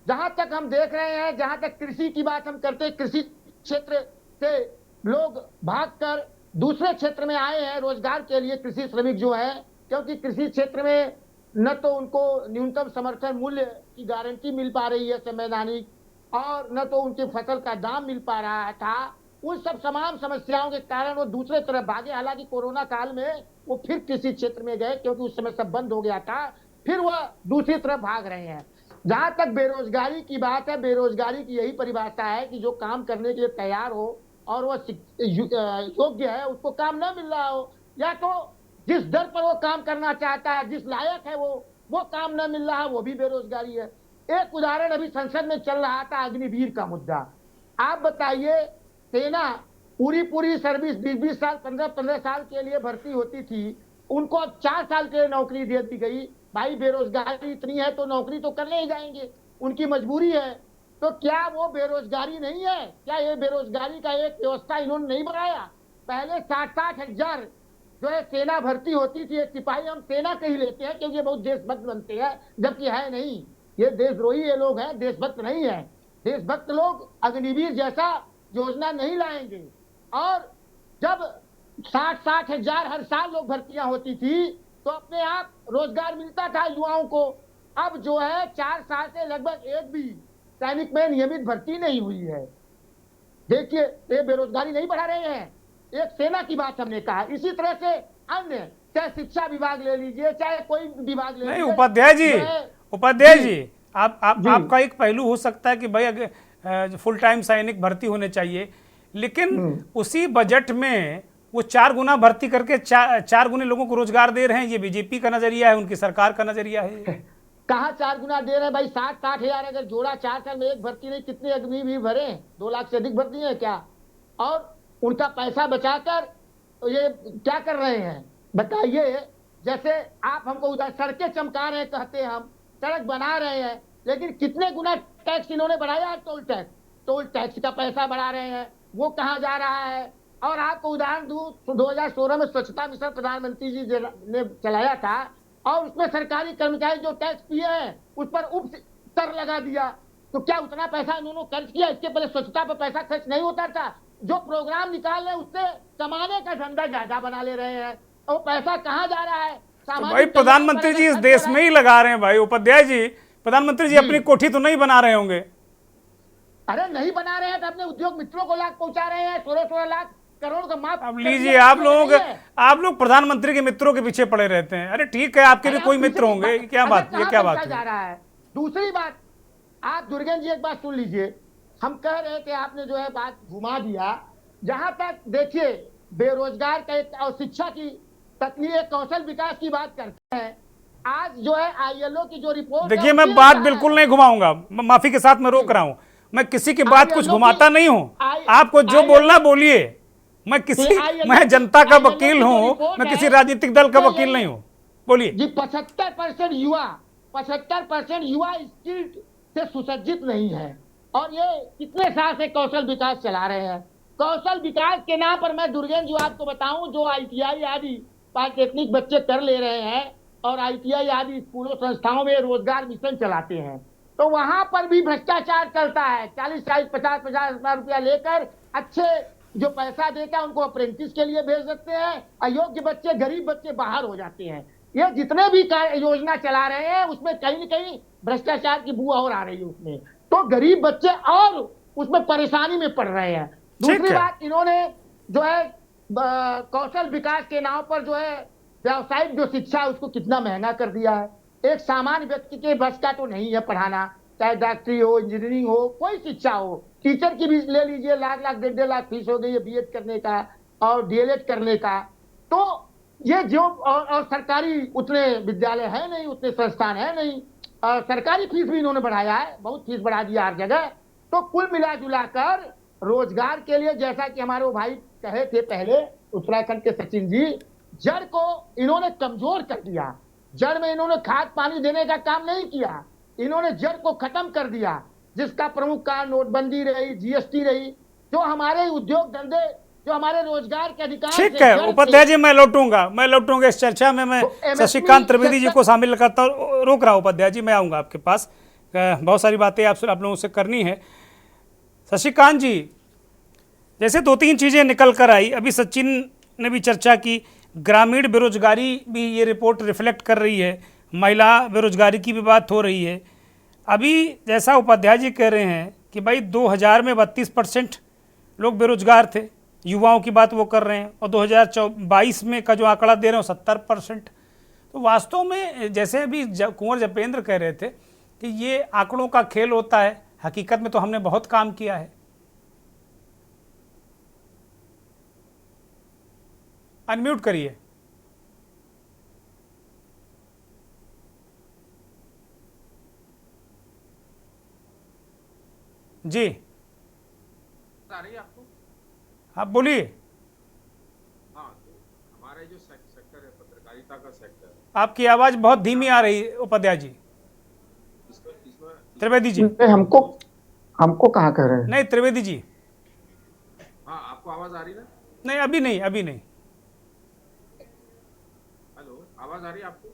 S8: जहां तक हम देख रहे हैं, जहां तक कृषि की बात हम करते हैं, कृषि क्षेत्र से लोग भागकर दूसरे क्षेत्र में आए हैं रोजगार के लिए, कृषि श्रमिक जो है, क्योंकि कृषि क्षेत्र में न तो उनको न्यूनतम समर्थन मूल्य की गारंटी मिल पा रही है संवैधानिक, और न तो उनकी फसल का दाम मिल पा रहा था। उन सब तमाम समस्याओं के कारण वो दूसरे तरफ भागे। हालांकि कोरोना काल में वो फिर कृषि क्षेत्र में गए, क्योंकि उस समय सब बंद हो गया था। फिर वह दूसरी तरफ भाग रहे हैं। जहां तक बेरोजगारी की बात है, बेरोजगारी की यही परिभाषा है कि जो काम करने के लिए तैयार हो और वह योग्य है, उसको काम न मिल रहा हो, या तो जिस दर पर वो काम करना चाहता है, जिस लायक है वो काम न मिल रहा है, वो भी बेरोजगारी है। एक उदाहरण अभी संसद में चल रहा था अग्निवीर का मुद्दा। आप बताइए, सेना पूरी सर्विस 20-20 साल 15-15 साल के लिए भर्ती होती थी, उनको अब 4 साल के लिए नौकरी दे दी गई। भाई बेरोजगारी इतनी है तो नौकरी तो करने ही जाएंगे, उनकी मजबूरी है। तो क्या वो बेरोजगारी नहीं है? क्या ये बेरोजगारी का एक व्यवस्था इन्होंने नहीं बनाया? पहले 60-60 हजार जो है सेना भर्ती होती थी, एक सिपाही हम सेना के ही लेते हैं क्योंकि ये बहुत देशभक्त बनते हैं, जबकि है नहीं, ये देशद्रोही ये लोग हैं, देशभक्त नहीं है। देशभक्त लोग अग्निवीर जैसा योजना नहीं लाएंगे। और जब 60-60 हजार हर साल लोग भर्तियां होती थी तो अपने आप रोजगार मिलता था युवाओं को। अब जो है 4 साल से लगभग एक भी सैनिक में नियमित भर्ती नहीं हुई है। देखिए, ये बेरोजगारी नहीं बढ़ा रहे हैं। एक सेना की बात हमने कहा, इसी तरह से अन्य, चाहे शिक्षा विभाग ले लीजिए, चाहे कोई विभाग ले लीजिए।
S1: नहीं उपाध्याय जी, आपका एक पहलू हो सकता है कि भाई फुल टाइम सैनिक भर्ती होने चाहिए, लेकिन उसी बजट में वो 4 गुना भर्ती करके 4 गुने लोगों को रोजगार दे रहे हैं। ये बीजेपी का नजरिया है, उनकी सरकार का नजरिया है।
S8: कहाँ 4 गुना दे रहे हैं भाई? 60-60 हजार अगर जोड़ा 4 साल में एक भर्ती नहीं, कितने अग्निवीर भरे? 2 लाख से अधिक भर्ती है क्या? और उनका पैसा बचाकर ये क्या कर रहे हैं बताइए? जैसे आप हमको उधर सड़कें चमका रहे हैं, कहते हैं हम सड़क बना रहे हैं, लेकिन कितने गुना टैक्स इन्होंने बढ़ाया है? टोल टैक्स का पैसा बढ़ा रहे हैं, वो कहाँ जा रहा है? और आपको उदाहरण दूं, 2016 में स्वच्छता मिशन प्रधानमंत्री जी ने चलाया था और उसमें सरकारी कर्मचारी जो टैक्स पिए हैं उस पर उप कर लगा दिया। तो क्या उतना पैसा उन्होंने खर्च किया? इसके पहले स्वच्छता पर पैसा खर्च नहीं होता था। जो प्रोग्राम निकाल रहे हैं उससे कमाने का धंधा ज्यादा बना ले रहे हैं। और पैसा कहाँ जा रहा है?
S1: तो भाई प्रधानमंत्री जी इस देश में ही लगा रहे हैं। भाई उपाध्याय जी, प्रधानमंत्री जी अपनी कोठी तो नहीं बना रहे होंगे?
S8: अरे नहीं बना रहे हैं तो अपने उद्योग मित्रों को लाख पहुंचा रहे हैं, 16-16 लाख करोड़ का माफ।
S1: अब लीजिए, आप लोग प्रधानमंत्री के मित्रों के पीछे पड़े रहते हैं। अरे ठीक है, आपके भी कोई मित्र होंगे। ये क्या बात
S8: जा रहा है? दूसरी बात, आप दुर्गेन जी एक बात सुन लीजिए, हम कह रहे थे, आपने जो है बात घुमा दिया। जहां तक देखिए बेरोजगार का एक और शिक्षा की तकनीक कौशल विकास की बात करते हैं, आज जो है ILO की जो रिपोर्ट,
S1: देखिए मैं बात बिल्कुल नहीं घुमाऊंगा, माफी के साथ मैं रोक रहा हूं। मैं किसी की बात कुछ घुमाता नहीं हूं। आपको जो बोलना बोलिए। मैं जनता का वकील हूं, मैं किसी राजनीतिक दल का वकील नहीं हूं। बोलिए
S8: जी। 75% युवा स्किल्ड से सुसज्जित नहीं है। और ये कितने साल से कौशल विकास चला रहे हैं? कौशल विकास के नाम पर मैं दुर्गेन जी आपको बताऊं, जो ITI आदि पॉलिटेक्निक बच्चे कर ले रहे हैं और ITI आदि स्कूलों संस्थाओं में रोजगार मिशन चलाते हैं, तो वहां पर भी भ्रष्टाचार चलता है। 40-50 हजार रुपया लेकर अच्छे जो पैसा देकर उनको अप्रेंटिस के लिए भेज देते हैं। अयोग्य बच्चे, गरीब बच्चे बाहर हो जाते हैं। ये जितने भी योजना चला रहे हैं उसमें कहीं न कहीं भ्रष्टाचार की बू और आ रही है उसमें, तो गरीब बच्चे और उसमें परेशानी में पड़ रहे हैं। दूसरी बात, इन्होंने जो है कौशल विकास के नाम पर जो है व्यावसायिक जो शिक्षा है उसको कितना महंगा कर दिया है। एक सामान्य व्यक्ति के बस का तो नहीं है पढ़ाना, चाहे डॉक्टरी हो, इंजीनियरिंग हो, कोई शिक्षा हो। टीचर की भी ले लीजिए, लाख 1.5 लाख फीस हो गई है BEd करने का और DLEd करने का। तो ये जो और सरकारी उतने विद्यालय है नहीं, उतने संस्थान है नहीं, सरकारी फीस भी इन्होंने बढ़ाया है, बहुत फीस बढ़ा दिया हर जगह। तो कुल मिला जुला कर रोजगार के लिए, जैसा कि हमारे वो भाई कहे थे पहले, उत्तराखंड के सचिन जी, जड़ को इन्होंने कमजोर कर दिया। जड़ में इन्होंने खाद पानी देने का काम नहीं किया, इन्होंने जड़ को खत्म कर दिया, जिसका प्रमुख कारण नोटबंदी रही, GST रही, जो हमारे उद्योग धंधे, जो हमारे रोजगार के अधिकार।
S1: ठीक है उपाध्याय जी, मैं लौटूंगा इस चर्चा में। मैं शशिकांत त्रिवेदी जी को शामिल करता हूँ, रोक रहा हूँ। उपाध्याय जी मैं आऊंगा आपके पास, बहुत सारी बातें आप लोगों से करनी है। शशिकांत जी, जैसे 2-3 चीजें निकल कर आई, अभी सचिन ने भी चर्चा की, ग्रामीण बेरोजगारी भी ये रिपोर्ट रिफ्लेक्ट कर रही है, महिला बेरोजगारी की भी बात हो रही है। अभी जैसा उपाध्याय जी कह रहे हैं कि भाई 2000 में 32% लोग बेरोजगार थे, युवाओं की बात वो कर रहे हैं, और 2022 में का जो आंकड़ा दे रहे हो 70%। तो वास्तव में जैसे अभी कुंवर जपेंद्र कह रहे थे कि ये आंकड़ों का खेल होता है, हकीकत में तो हमने बहुत काम किया है। अनम्यूट करिए। जी
S9: आ रही है आपको?
S1: आप बोलिए।
S9: हाँ, तो हमारे जो सेक्टर है, पत्रकारिता का सेक्टर,
S1: आपकी आवाज बहुत धीमी आ रही है उपाध्याय जी।
S9: इसमें
S1: त्रिवेदी जी।
S8: नहीं, हमको कहाँ कह रहे हैं?
S1: नहीं, त्रिवेदी जी।
S9: हाँ, आपको आवाज आ रही ना?
S1: नहीं, अभी नहीं, अभी नहीं।
S9: हेलो, आवाज आ रही है आपको?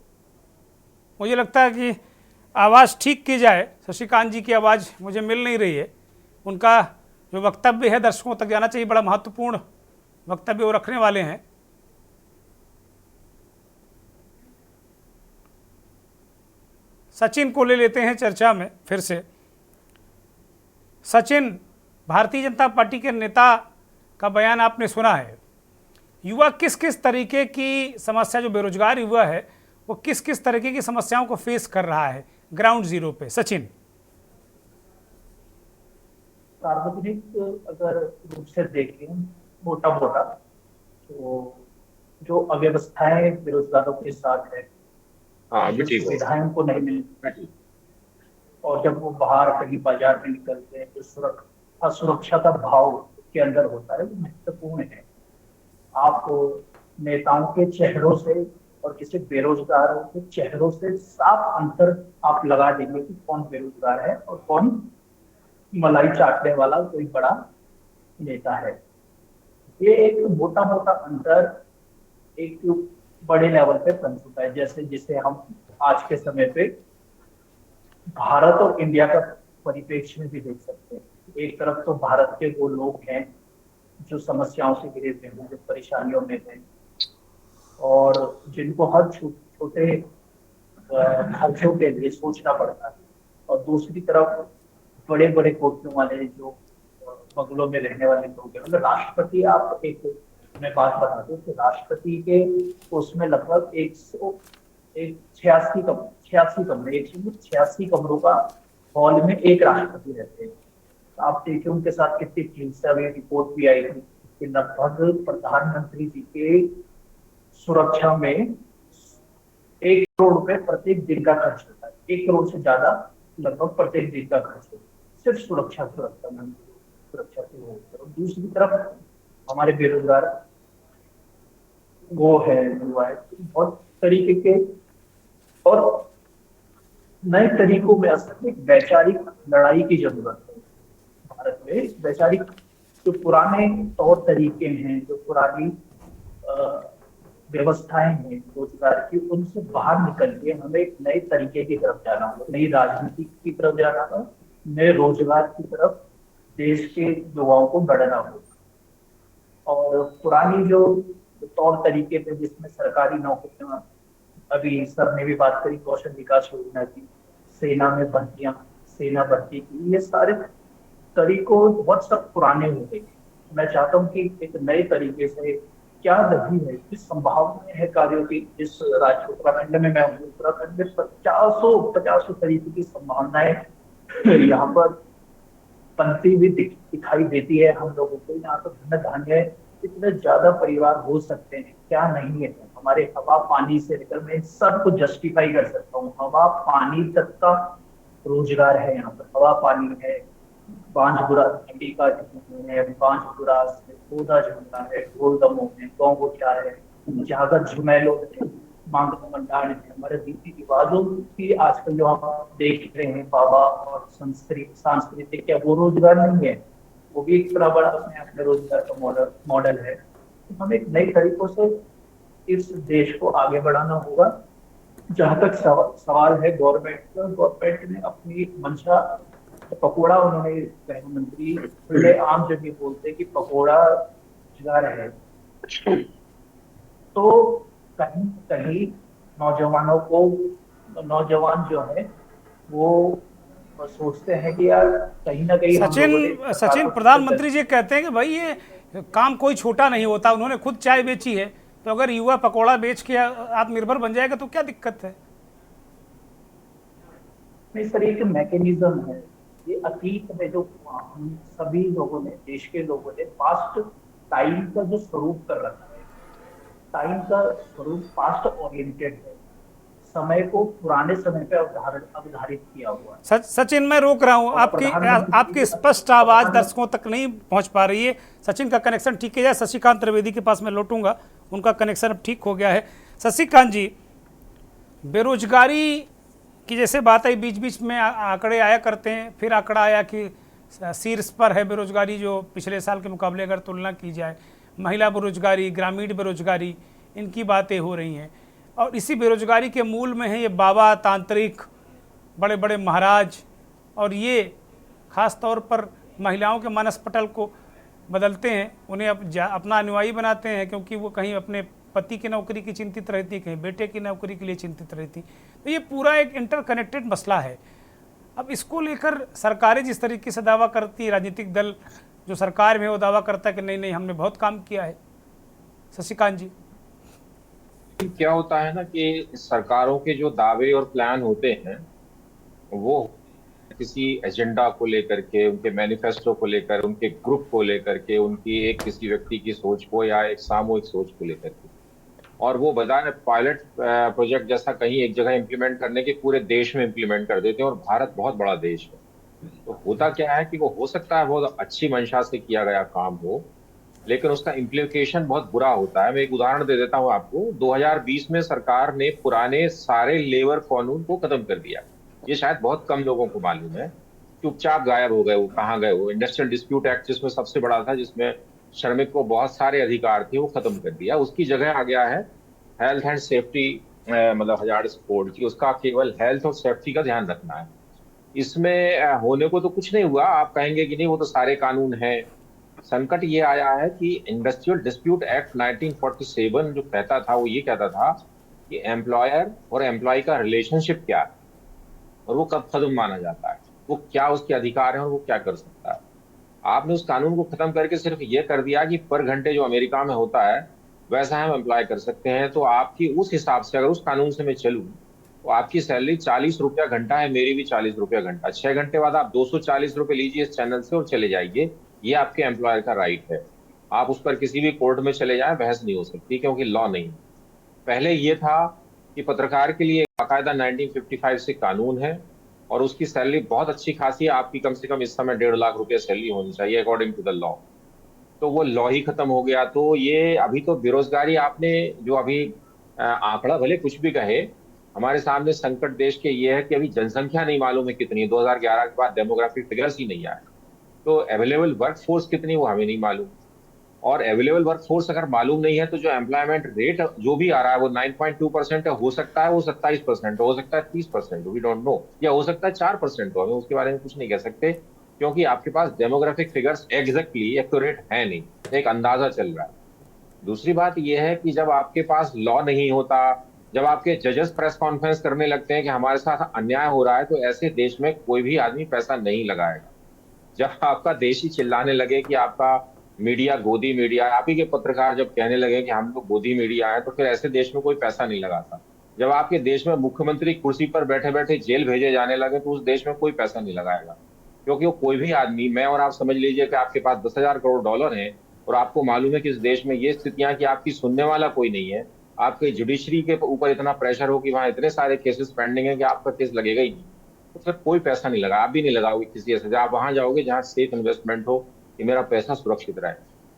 S1: मुझे लगता है कि आवाज़ ठीक की जाए। शशिकांत जी की आवाज़ मुझे मिल नहीं रही है। उनका जो वक्तव्य है दर्शकों तक जाना चाहिए, बड़ा महत्वपूर्ण वक्तव्य वो रखने वाले हैं। सचिन को ले लेते हैं चर्चा में फिर से। सचिन, भारतीय जनता पार्टी के नेता का बयान आपने सुना है। युवा किस किस तरीके की समस्या, जो बेरोजगार युवा है वो किस किस तरीके की समस्याओं को फेस कर रहा है ग्राउंड जीरो पे? सचिन।
S5: सार्वजनिक अगर रूप से देखें मोटा मोटा, तो जो अव्यवस्थाएं बेरोजगारों के साथ है, जो सुविधाएं उनको नहीं मिल रही, और जब वो बाहर कहीं बाजार में निकलते हैं जो असुरक्षा का भाव के अंदर होता है वो महत्वपूर्ण है। आप नेताओं के चेहरों से और किसी बेरोजगारों के चेहरों से साफ अंतर आप लगा देंगे कि कौन बेरोजगार है और कौन मलाई चाटने वाला कोई बड़ा नेता है। ये एक मोटा मोटा अंतर एक बड़े लेवल पे बन चुका है, जैसे जिसे हम आज के समय पे भारत और इंडिया का परिप्रेक्ष्य में भी देख सकते हैं। एक तरफ तो भारत के वो लोग हैं जो समस्याओं से घिरे हुए हैं, जो परेशानियों में हैं और जिनको हर छोटे खर्चों के लिए सोचना पड़ता है, और दूसरी तरफ बड़े बड़े कोठियों वाले जो बंगलों में रहने वाले लोग हैं। मतलब राष्ट्रपति, आप एक मैं बात बता दूं कि राष्ट्रपति के उसमें लगभग 186 कमरे 186 कमरों का हॉल में एक राष्ट्रपति रहते हैं। आप देखिए उनके साथ कितनी हिंसा हुई। रिपोर्ट भी आई थी कि लगभग प्रधानमंत्री जी के सुरक्षा में 1 करोड़ रुपए प्रत्येक दिन का खर्च होता है। 1 करोड़ से ज्यादा लगभग प्रत्येक दिन का खर्च होता है सिर्फ सुरक्षा से हो। दूसरी तरफ हमारे बेरोजगार वो है, युवा है, बहुत तरीके के और नए तरीकों में असल एक वैचारिक लड़ाई की जरूरत है। भारत में वैचारिक जो पुराने तौर तरीके हैं, जो पुरानी व्यवस्थाएं हैं रोजगार की, उनसे बाहर निकल के हमें एक नए तरीके की तरफ जाना होगा, नई राजनीति की तरफ जाना होगा, नए रोजगार की तरफ देश के युवाओं को बढ़ना होगा। और पुरानी जो तौर तरीके थे जिसमें सरकारी नौकरियां, अभी सर ने भी बात करी कौशल विकास योजना की, सेना में भर्तियां, सेना भर्ती की, ये सारे तरीकों बहुत सब पुराने हो गए। मैं चाहता हूँ कि एक नए तरीके से क्या रही है, किस संभावनाएं है कार्यों की। जिस राज्य उत्तराखंड में मैं हूँ, उत्तराखंड में 50 तरीके की संभावनाएं यहाँ पर बनती हुई दिखाई देती है हम लोगों को। यहाँ पर धन धान्य इतने ज्यादा परिवार हो सकते हैं, क्या नहीं है। हमारे हवा पानी से लेकर मैं सबको जस्टिफाई कर सकता हूँ, हवा पानी तक का रोजगार है यहाँ पर। हवा पानी है, बांझपुरा का है, बांझपुरा है, गोदा झुमला है, ढोल दमोह है, गाँव गोचार है, जागर झुमैलो है, मांगल मंडाण है। हमारे रीति रिवाजों की आजकल जो हम देख रहे हैं बाबा और सांस्कृतिक, क्या वो रोजगार नहीं है? वो भी एक बड़ा बड़ा अपने रोजगार का मॉडल है। तो हमें एक नए तरीकों से इस देश को आगे बढ़ाना होगा। जहां तक सवाल है गवर्नमेंट ने अपनी मंशा, पकोड़ा, उन्होंने गृह मंत्री खुले आम जब ये बोलते कि पकोड़ा रोजगार है, तो कहीं कहीं नौजवान जो है वो सोचते हैं कि यार कहीं ना कहीं
S1: सचिन प्रधानमंत्री जी कहते हैं कि भाई ये काम कोई छोटा नहीं होता। उन्होंने खुद चाय बेची है, तो अगर युवा पकौड़ा बेच के आत्मनिर्भर बन जाएगा तो क्या दिक्कत है?
S5: इस तरह के मैकेनिज्म है, ये अतीत में जो हम सभी लोगों ने, देश के लोगों ने पास्ट टाइम का जो स्वरूप कर रखा है, टाइम का स्वरूप पास्ट ओरिएंटेड है, समय को पुराने समय पे अवधारित किया हुआ है।
S1: सचिन, मैं रोक रहा हूँ, आपकी स्पष्ट आवाज दर्शकों तक नहीं पहुंच पा रही है। सचिन का कनेक्शन ठीक किया जाए। शशिकांत त्रिवेदी के पास मैं लौटूंगा, उनका कनेक्शन अब ठीक हो गया है। शशिकांत जी, बेरोजगारी की जैसे बात आई, बीच बीच में आंकड़े आया करते हैं, फिर आंकड़ा आया कि शीर्ष पर है बेरोजगारी जो पिछले साल के मुकाबले अगर तुलना की जाए, महिला बेरोजगारी, ग्रामीण बेरोजगारी, इनकी बातें हो रही हैं। और इसी बेरोजगारी के मूल में है ये बाबा, तांत्रिक, बड़े बड़े महाराज, और ये खास तौर पर महिलाओं के मानस पटल को बदलते हैं, उन्हें अपना अनुयायी बनाते हैं, क्योंकि वो कहीं अपने पति की नौकरी की चिंतित रहती, कहीं बेटे की नौकरी के लिए चिंतित रहती। तो ये पूरा एक इंटरकनेक्टेड मसला है। अब इसको लेकर सरकारें जिस तरीके से दावा करती है, राजनीतिक दल जो सरकार में वो दावा करता है कि नहीं नहीं हमने बहुत काम किया है। शशिकांत जी,
S10: क्या होता है ना कि सरकारों के जो दावे और प्लान होते हैं वो किसी एजेंडा को लेकर के, उनके मैनिफेस्टो को लेकर, उनके ग्रुप को लेकर के, उनकी एक किसी व्यक्ति की सोच को या एक सामूहिक सोच को लेकर के, और वो बजाय पायलट प्रोजेक्ट जैसा कहीं एक जगह इंप्लीमेंट करने के पूरे देश में इंप्लीमेंट कर देते हैं। और भारत बहुत बड़ा देश है, तो होता क्या है कि वो हो सकता है बहुत अच्छी मंशा से किया गया काम हो, लेकिन उसका इम्प्लीकेशन बहुत बुरा होता है। मैं एक उदाहरण दे देता हूं आपको। 2020 में सरकार ने पुराने सारे लेबर कानून को खत्म कर दिया। ये शायद बहुत कम लोगों को मालूम है। चुपचाप गायब हो गए वो, कहाँ गए वो। इंडस्ट्रियल डिस्प्यूट एक्ट जिसमें सबसे बड़ा था, जिसमें श्रमिक को बहुत सारे अधिकार थे, वो खत्म कर दिया। उसकी जगह आ गया है हेल्थ एंड सेफ्टी, मतलब हजार्डस कोड की। उसका केवल हेल्थ और सेफ्टी का ध्यान रखना है। इसमें होने को तो कुछ नहीं हुआ। आप कहेंगे कि नहीं वो तो सारे कानून हैं। संकट ये आया है कि इंडस्ट्रियल डिस्प्यूट एक्ट 1947 जो कहता था, वो ये कहता था कि एम्प्लॉयर और एम्प्लॉय का रिलेशनशिप क्या है और वो कब खत्म माना जाता है, वो क्या उसके अधिकार हैं और वो क्या कर सकता है। आपने उस कानून को खत्म करके सिर्फ ये कर दिया कि पर घंटे जो अमेरिका में होता है वैसा हम एम्प्लॉय कर सकते हैं। तो आपकी उस हिसाब से अगर उस कानून से मैं चलूँ तो आपकी सैलरी 40 रुपया घंटा है, मेरी भी 40 रुपया घंटा। 6 घंटे बाद आप 240 रुपये लीजिए इस चैनल से और चले जाइए। ये आपके एम्प्लॉयर का राइट है। आप उस पर किसी भी कोर्ट में चले जाएं, बहस नहीं हो सकती, क्योंकि लॉ नहीं। पहले ये था कि पत्रकार के लिए बाकायदा 1955 से कानून है और उसकी सैलरी बहुत अच्छी खासी है। आपकी कम से कम इस समय 1.5 लाख रुपया सैलरी होनी चाहिए अकॉर्डिंग टू द लॉ। तो वो लॉ ही खत्म हो गया। तो ये अभी तो बेरोजगारी, आपने जो अभी आंकड़ा भले कुछ भी कहे, हमारे सामने संकट देश के ये है कि अभी जनसंख्या नहीं मालूम है कितनी है। 2011 के बाद डेमोग्राफिक फिगर्स ही नहीं आए। तो अवेलेबल वर्क फोर्स कितनी वो हमें नहीं मालूम। और अवेलेबल वर्क फोर्स अगर मालूम नहीं है तो जो एम्प्लॉयमेंट रेट जो भी आ रहा है वो 9.2% है। हो सकता है वो 27% हो सकता है 30%, वी डोंट नो, या हो सकता है 4% हो। हमें उसके बारे में कुछ नहीं कह सकते, क्योंकि आपके पास डेमोग्राफिक फिगर्स एग्जैक्टली एक्यूरेट है नहीं, एक अंदाजा चल रहा है। दूसरी बात यह है कि जब आपके पास लॉ नहीं होता, जब आपके जजेस प्रेस कॉन्फ्रेंस करने लगते हैं कि हमारे साथ अन्याय हो रहा है, तो ऐसे देश में कोई भी आदमी पैसा नहीं लगाएगा। जब आपका देश ही चिल्लाने लगे कि आपका मीडिया गोदी मीडिया, आप ही के पत्रकार जब कहने लगे कि हम लोग गोदी मीडिया है, तो फिर ऐसे देश में कोई पैसा नहीं लगाता। जब आपके देश में मुख्यमंत्री कुर्सी पर बैठे बैठे जेल भेजे जाने लगे, तो उस देश में कोई पैसा नहीं लगाएगा, क्योंकि वो कोई भी आदमी, मैं और आप समझ लीजिए कि आपके पास 10,000 करोड़ डॉलर हैं और आपको मालूम है कि इस देश में ये स्थितियां कि आपकी सुनने वाला कोई नहीं है, आपके जुडिशरी के ऊपर इतना प्रेशर हो कि वहां इतने सारे केसेस पेंडिंग है कि आपका केस लगेगा ही नहीं, तो फिर कोई पैसा नहीं लगा। आप भी नहीं लगाओगे किसी ऐसे, आप वहां जाओगे जहां सेफ इन्वेस्टमेंट हो कि मेरा पैसा सुरक्षित रहे।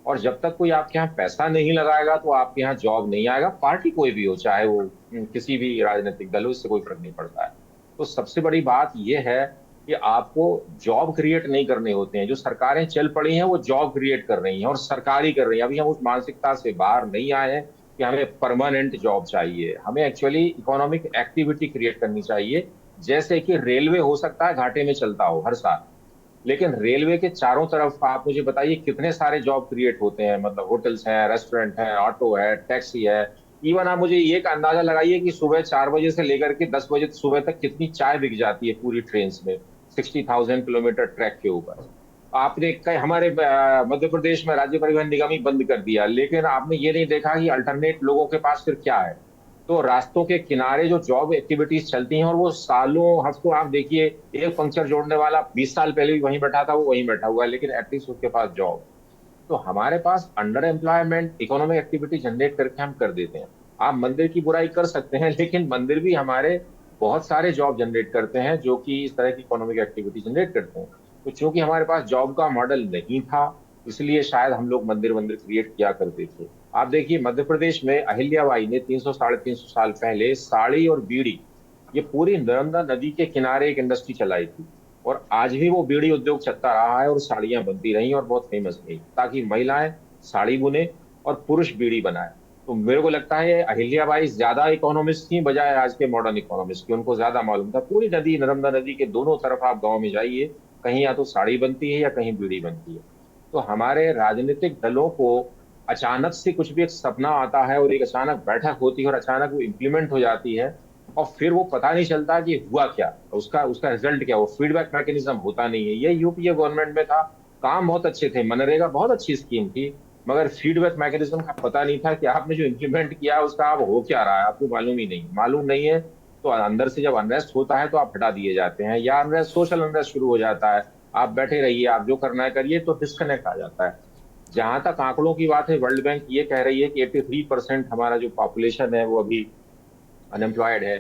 S10: और जब तक कोई आपके यहाँ पैसा नहीं लगाएगा तो आपके यहाँ जॉब नहीं आएगा, पार्टी कोई भी हो, चाहे वो किसी भी राजनीतिक दल हो, इससे कोई फर्क नहीं पड़ता है। तो सबसे बड़ी बात यह है कि आपको जॉब क्रिएट नहीं करने होते हैं। जो सरकारें चल पड़ी हैं वो जॉब क्रिएट कर रही हैं और सरकारी कर रही हैं। अभी हम उस मानसिकता से बाहर नहीं आए हैं कि हमें परमानेंट जॉब चाहिए। हमें एक्चुअली इकोनॉमिक एक्टिविटी क्रिएट करनी चाहिए। जैसे कि रेलवे हो सकता है घाटे में चलता हो हर साल, लेकिन रेलवे के चारों तरफ आप मुझे बताइए कितने सारे जॉब क्रिएट होते हैं। मतलब होटल्स हैं, रेस्टोरेंट है, ऑटो है, टैक्सी है। इवन आप मुझे ये का अंदाजा लगाइए कि सुबह 4 बजे से लेकर के 10 बजे सुबह तक कितनी चाय बिक जाती है पूरी ट्रेन में, 60,000 किलोमीटर ट्रैक के ऊपर। आपने कई हमारे मध्य प्रदेश में राज्य परिवहन निगम ही बंद कर दिया, लेकिन आपने ये नहीं देखा कि अल्टरनेट लोगों के पास फिर क्या है। तो रास्तों के किनारे जो जॉब एक्टिविटीज चलती हैं, और वो सालों हफ्तों, आप देखिए एक पंक्चर जोड़ने वाला 20 साल पहले भी वहीं बैठा था, वो वहीं बैठा हुआ है, लेकिन एटलीस्ट उसके पास जॉब। तो हमारे पास under employment economic activity generate करके हम कर देते हैं। आप मंदिर की बुराई कर सकते हैं, लेकिन मंदिर भी हमारे बहुत सारे जॉब जनरेट करते हैं जो कि इस तरह की इकोनॉमिक एक्टिविटी जनरेट करते हैं। तो चूंकि हमारे पास जॉब का मॉडल नहीं था, इसलिए शायद हम लोग मंदिर मंदिर क्रिएट किया करते थे। आप देखिए मध्य प्रदेश में अहिल्याबाई ने 300 साढ़े 300 साल पहले साड़ी और बीड़ी, ये पूरी नर्मदा नदी के किनारे एक इंडस्ट्री चलाई थी, और आज भी वो बीड़ी उद्योग चलता रहा है और साड़ियां बनती रही और बहुत फेमस रही, ताकि महिलाएं साड़ी बुने और पुरुष बीड़ी बनाए। तो मेरे को लगता है अहिल्याबाई ज्यादा इकोनॉमिस्ट थी बजाय आज के मॉडर्न इकोनॉमिस्ट की। उनको ज्यादा मालूम था, पूरी नदी नर्मदा नदी के दोनों तरफ आप गांव में जाइए, कहीं या तो साड़ी बनती है या कहीं बीड़ी बनती है। तो हमारे राजनीतिक दलों को अचानक से कुछ भी एक सपना आता है और एक अचानक बैठक होती है और अचानक वो इम्प्लीमेंट हो जाती है, और फिर वो पता नहीं चलता कि हुआ क्या, उसका रिजल्ट क्या, वो फीडबैक मैकेनिज्म होता नहीं है। ये यूपीए गवर्नमेंट में था, काम बहुत अच्छे थे, मनरेगा बहुत अच्छी स्कीम थी, मगर फीडबैक मैकेनिज्म का पता नहीं था कि आपने जो इम्प्लीमेंट किया उसका अब हो क्या रहा है, आपको मालूम नहीं है। तो अंदर से जब अनरेस्ट होता है तो आप हटा दिए जाते हैं, या अनरेस्ट सोशल अनरेस्ट शुरू हो जाता है, आप बैठे रहिए, आप जो करना है करिए, तो डिस्कनेक्ट आ जाता है। जहां तक आंकड़ों की बात है, वर्ल्ड बैंक ये कह रही है कि 83% हमारा जो पॉपुलेशन है वो अभी अनएम्प्लॉयड है।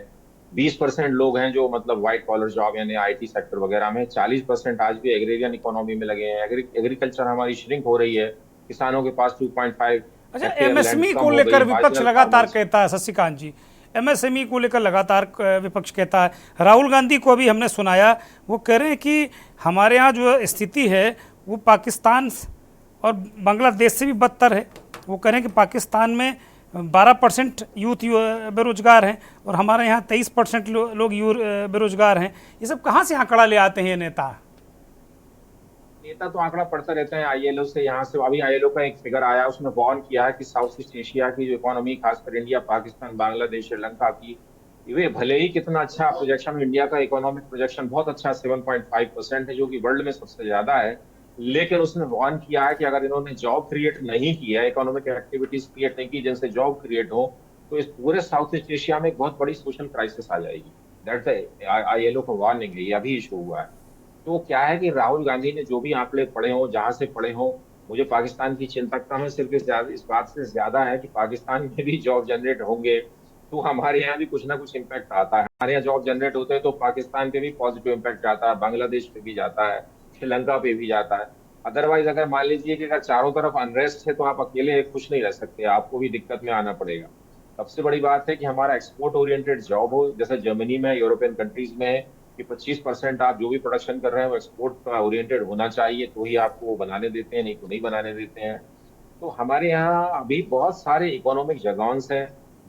S10: 20% लोग हैं जो मतलब व्हाइट कॉलर जॉब यानी आईटी सेक्टर वगैरह में, 40% आज भी एग्रेरियन इकोनॉमी में लगे हैं। एग्रीकल्चर हमारी श्रिंक हो रही है, किसानों के पास 2.5।
S1: अच्छा, एमएसएमई को लेकर विपक्ष लगातार कहता है, शशिकांत जी, एमएसएमई को लेकर लगातार विपक्ष कहता है। राहुल गांधी को अभी हमने सुनाया, वो कह रहे हैं कि हमारे यहाँ जो स्थिति है वो पाकिस्तान और बांग्लादेश से भी बदतर है। वो कह रहे हैं कि पाकिस्तान में 12% यूथ बेरोजगार हैं और हमारे यहाँ 23% लोग बेरोजगार हैं। ये सब कहाँ से आंकड़ा ले आते हैं ये नेता?
S10: नेता तो आंकड़ा पढ़ते रहते हैं आईएलओ से। यहाँ से अभी आईएलओ का एक फिगर आया, उसने वार्न किया है कि साउथ ईस्ट एशिया की जो इकोनॉमी, खासकर इंडिया, पाकिस्तान, बांग्लादेश, श्रीलंका की, वे भले ही कितना अच्छा प्रोजेक्शन, इंडिया का इकोनॉमिक प्रोजेक्शन बहुत अच्छा 7.5% है, जो कि वर्ल्ड में सबसे ज्यादा है, लेकिन उसने वार्न किया है कि अगर इन्होंने जॉब क्रिएट नहीं किया, इकोनॉमिक एक्टिविटीज क्रिएट नहीं की जिनसे जॉब क्रिएट हो, तो इस पूरे साउथ ईस्ट एशिया में एक बहुत बड़ी सोशल क्राइसिस आ जाएगी। दैट्स आईएलओ का वार्निंग है, ये अभी इशू हुआ है। तो क्या है कि राहुल गांधी ने जो भी आंकड़े पढ़े हो, जहां से पढ़े हो, मुझे पाकिस्तान की चिंता कम है, सिर्फ इस बात से ज्यादा है कि पाकिस्तान में भी जॉब जनरेट होंगे तो हमारे यहाँ भी कुछ ना कुछ इम्पैक्ट आता है। हमारे यहाँ जॉब जनरेट होते हैं तो पाकिस्तान पे भी पॉजिटिव इम्पैक्ट जाता है, बांग्लादेश पे भी जाता है, श्रीलंका पे भी जाता है। अदरवाइज अगर मान लीजिए कि अगर चारों तरफ अनरेस्ट है तो आप अकेले खुश नहीं रह सकते, आपको भी दिक्कत में आना पड़ेगा। सबसे बड़ी बात है कि हमारा एक्सपोर्ट ओरिएंटेड जॉब हो, जैसे जर्मनी में, यूरोपियन कंट्रीज में है कि 25% आप जो भी प्रोडक्शन कर रहे हैं वो एक्सपोर्ट ओरिएंटेड होना चाहिए, तो ही आपको वो बनाने देते हैं, नहीं तो नहीं बनाने देते हैं। तो हमारे यहाँ अभी बहुत सारे इकोनॉमिक जगॉन्स हैं।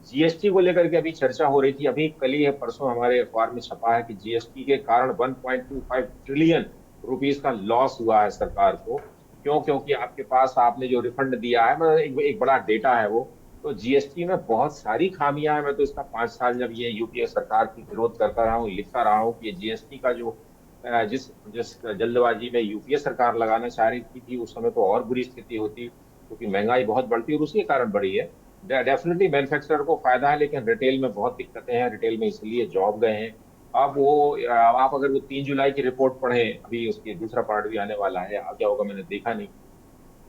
S10: जीएसटी को लेकर के अभी चर्चा हो रही थी, अभी कल ही परसों हमारे अखबार में छपा है कि जीएसटी के कारण 1.25 ट्रिलियन रुपीस का लॉस हुआ है सरकार को। क्यों? क्योंकि आपके पास आपने जो रिफंड दिया है, मतलब एक बड़ा डेटा है वो। तो जीएसटी में बहुत सारी खामियां हैं। मैं तो इसका 5 साल जब ये यूपीए सरकार की विरोध करता रहा हूँ, लिखता रहा हूँ कि जीएसटी का जो जिस जल्दबाजी में यूपीए सरकार लगाना चाह रही थी उस समय तो और बुरी स्थिति होती, क्योंकि महंगाई बहुत बढ़ती और उसके कारण बढ़ी है। डेफिनेटली मैन्युफैक्चरर को फायदा है, लेकिन रिटेल में बहुत दिक्कतें हैं। रिटेल में इसलिए जॉब गए हैं। अब वो आप अगर वो 3 जुलाई की रिपोर्ट पढ़ें, अभी उसकी दूसरा पार्ट भी आने वाला है, क्या होगा मैंने देखा नहीं,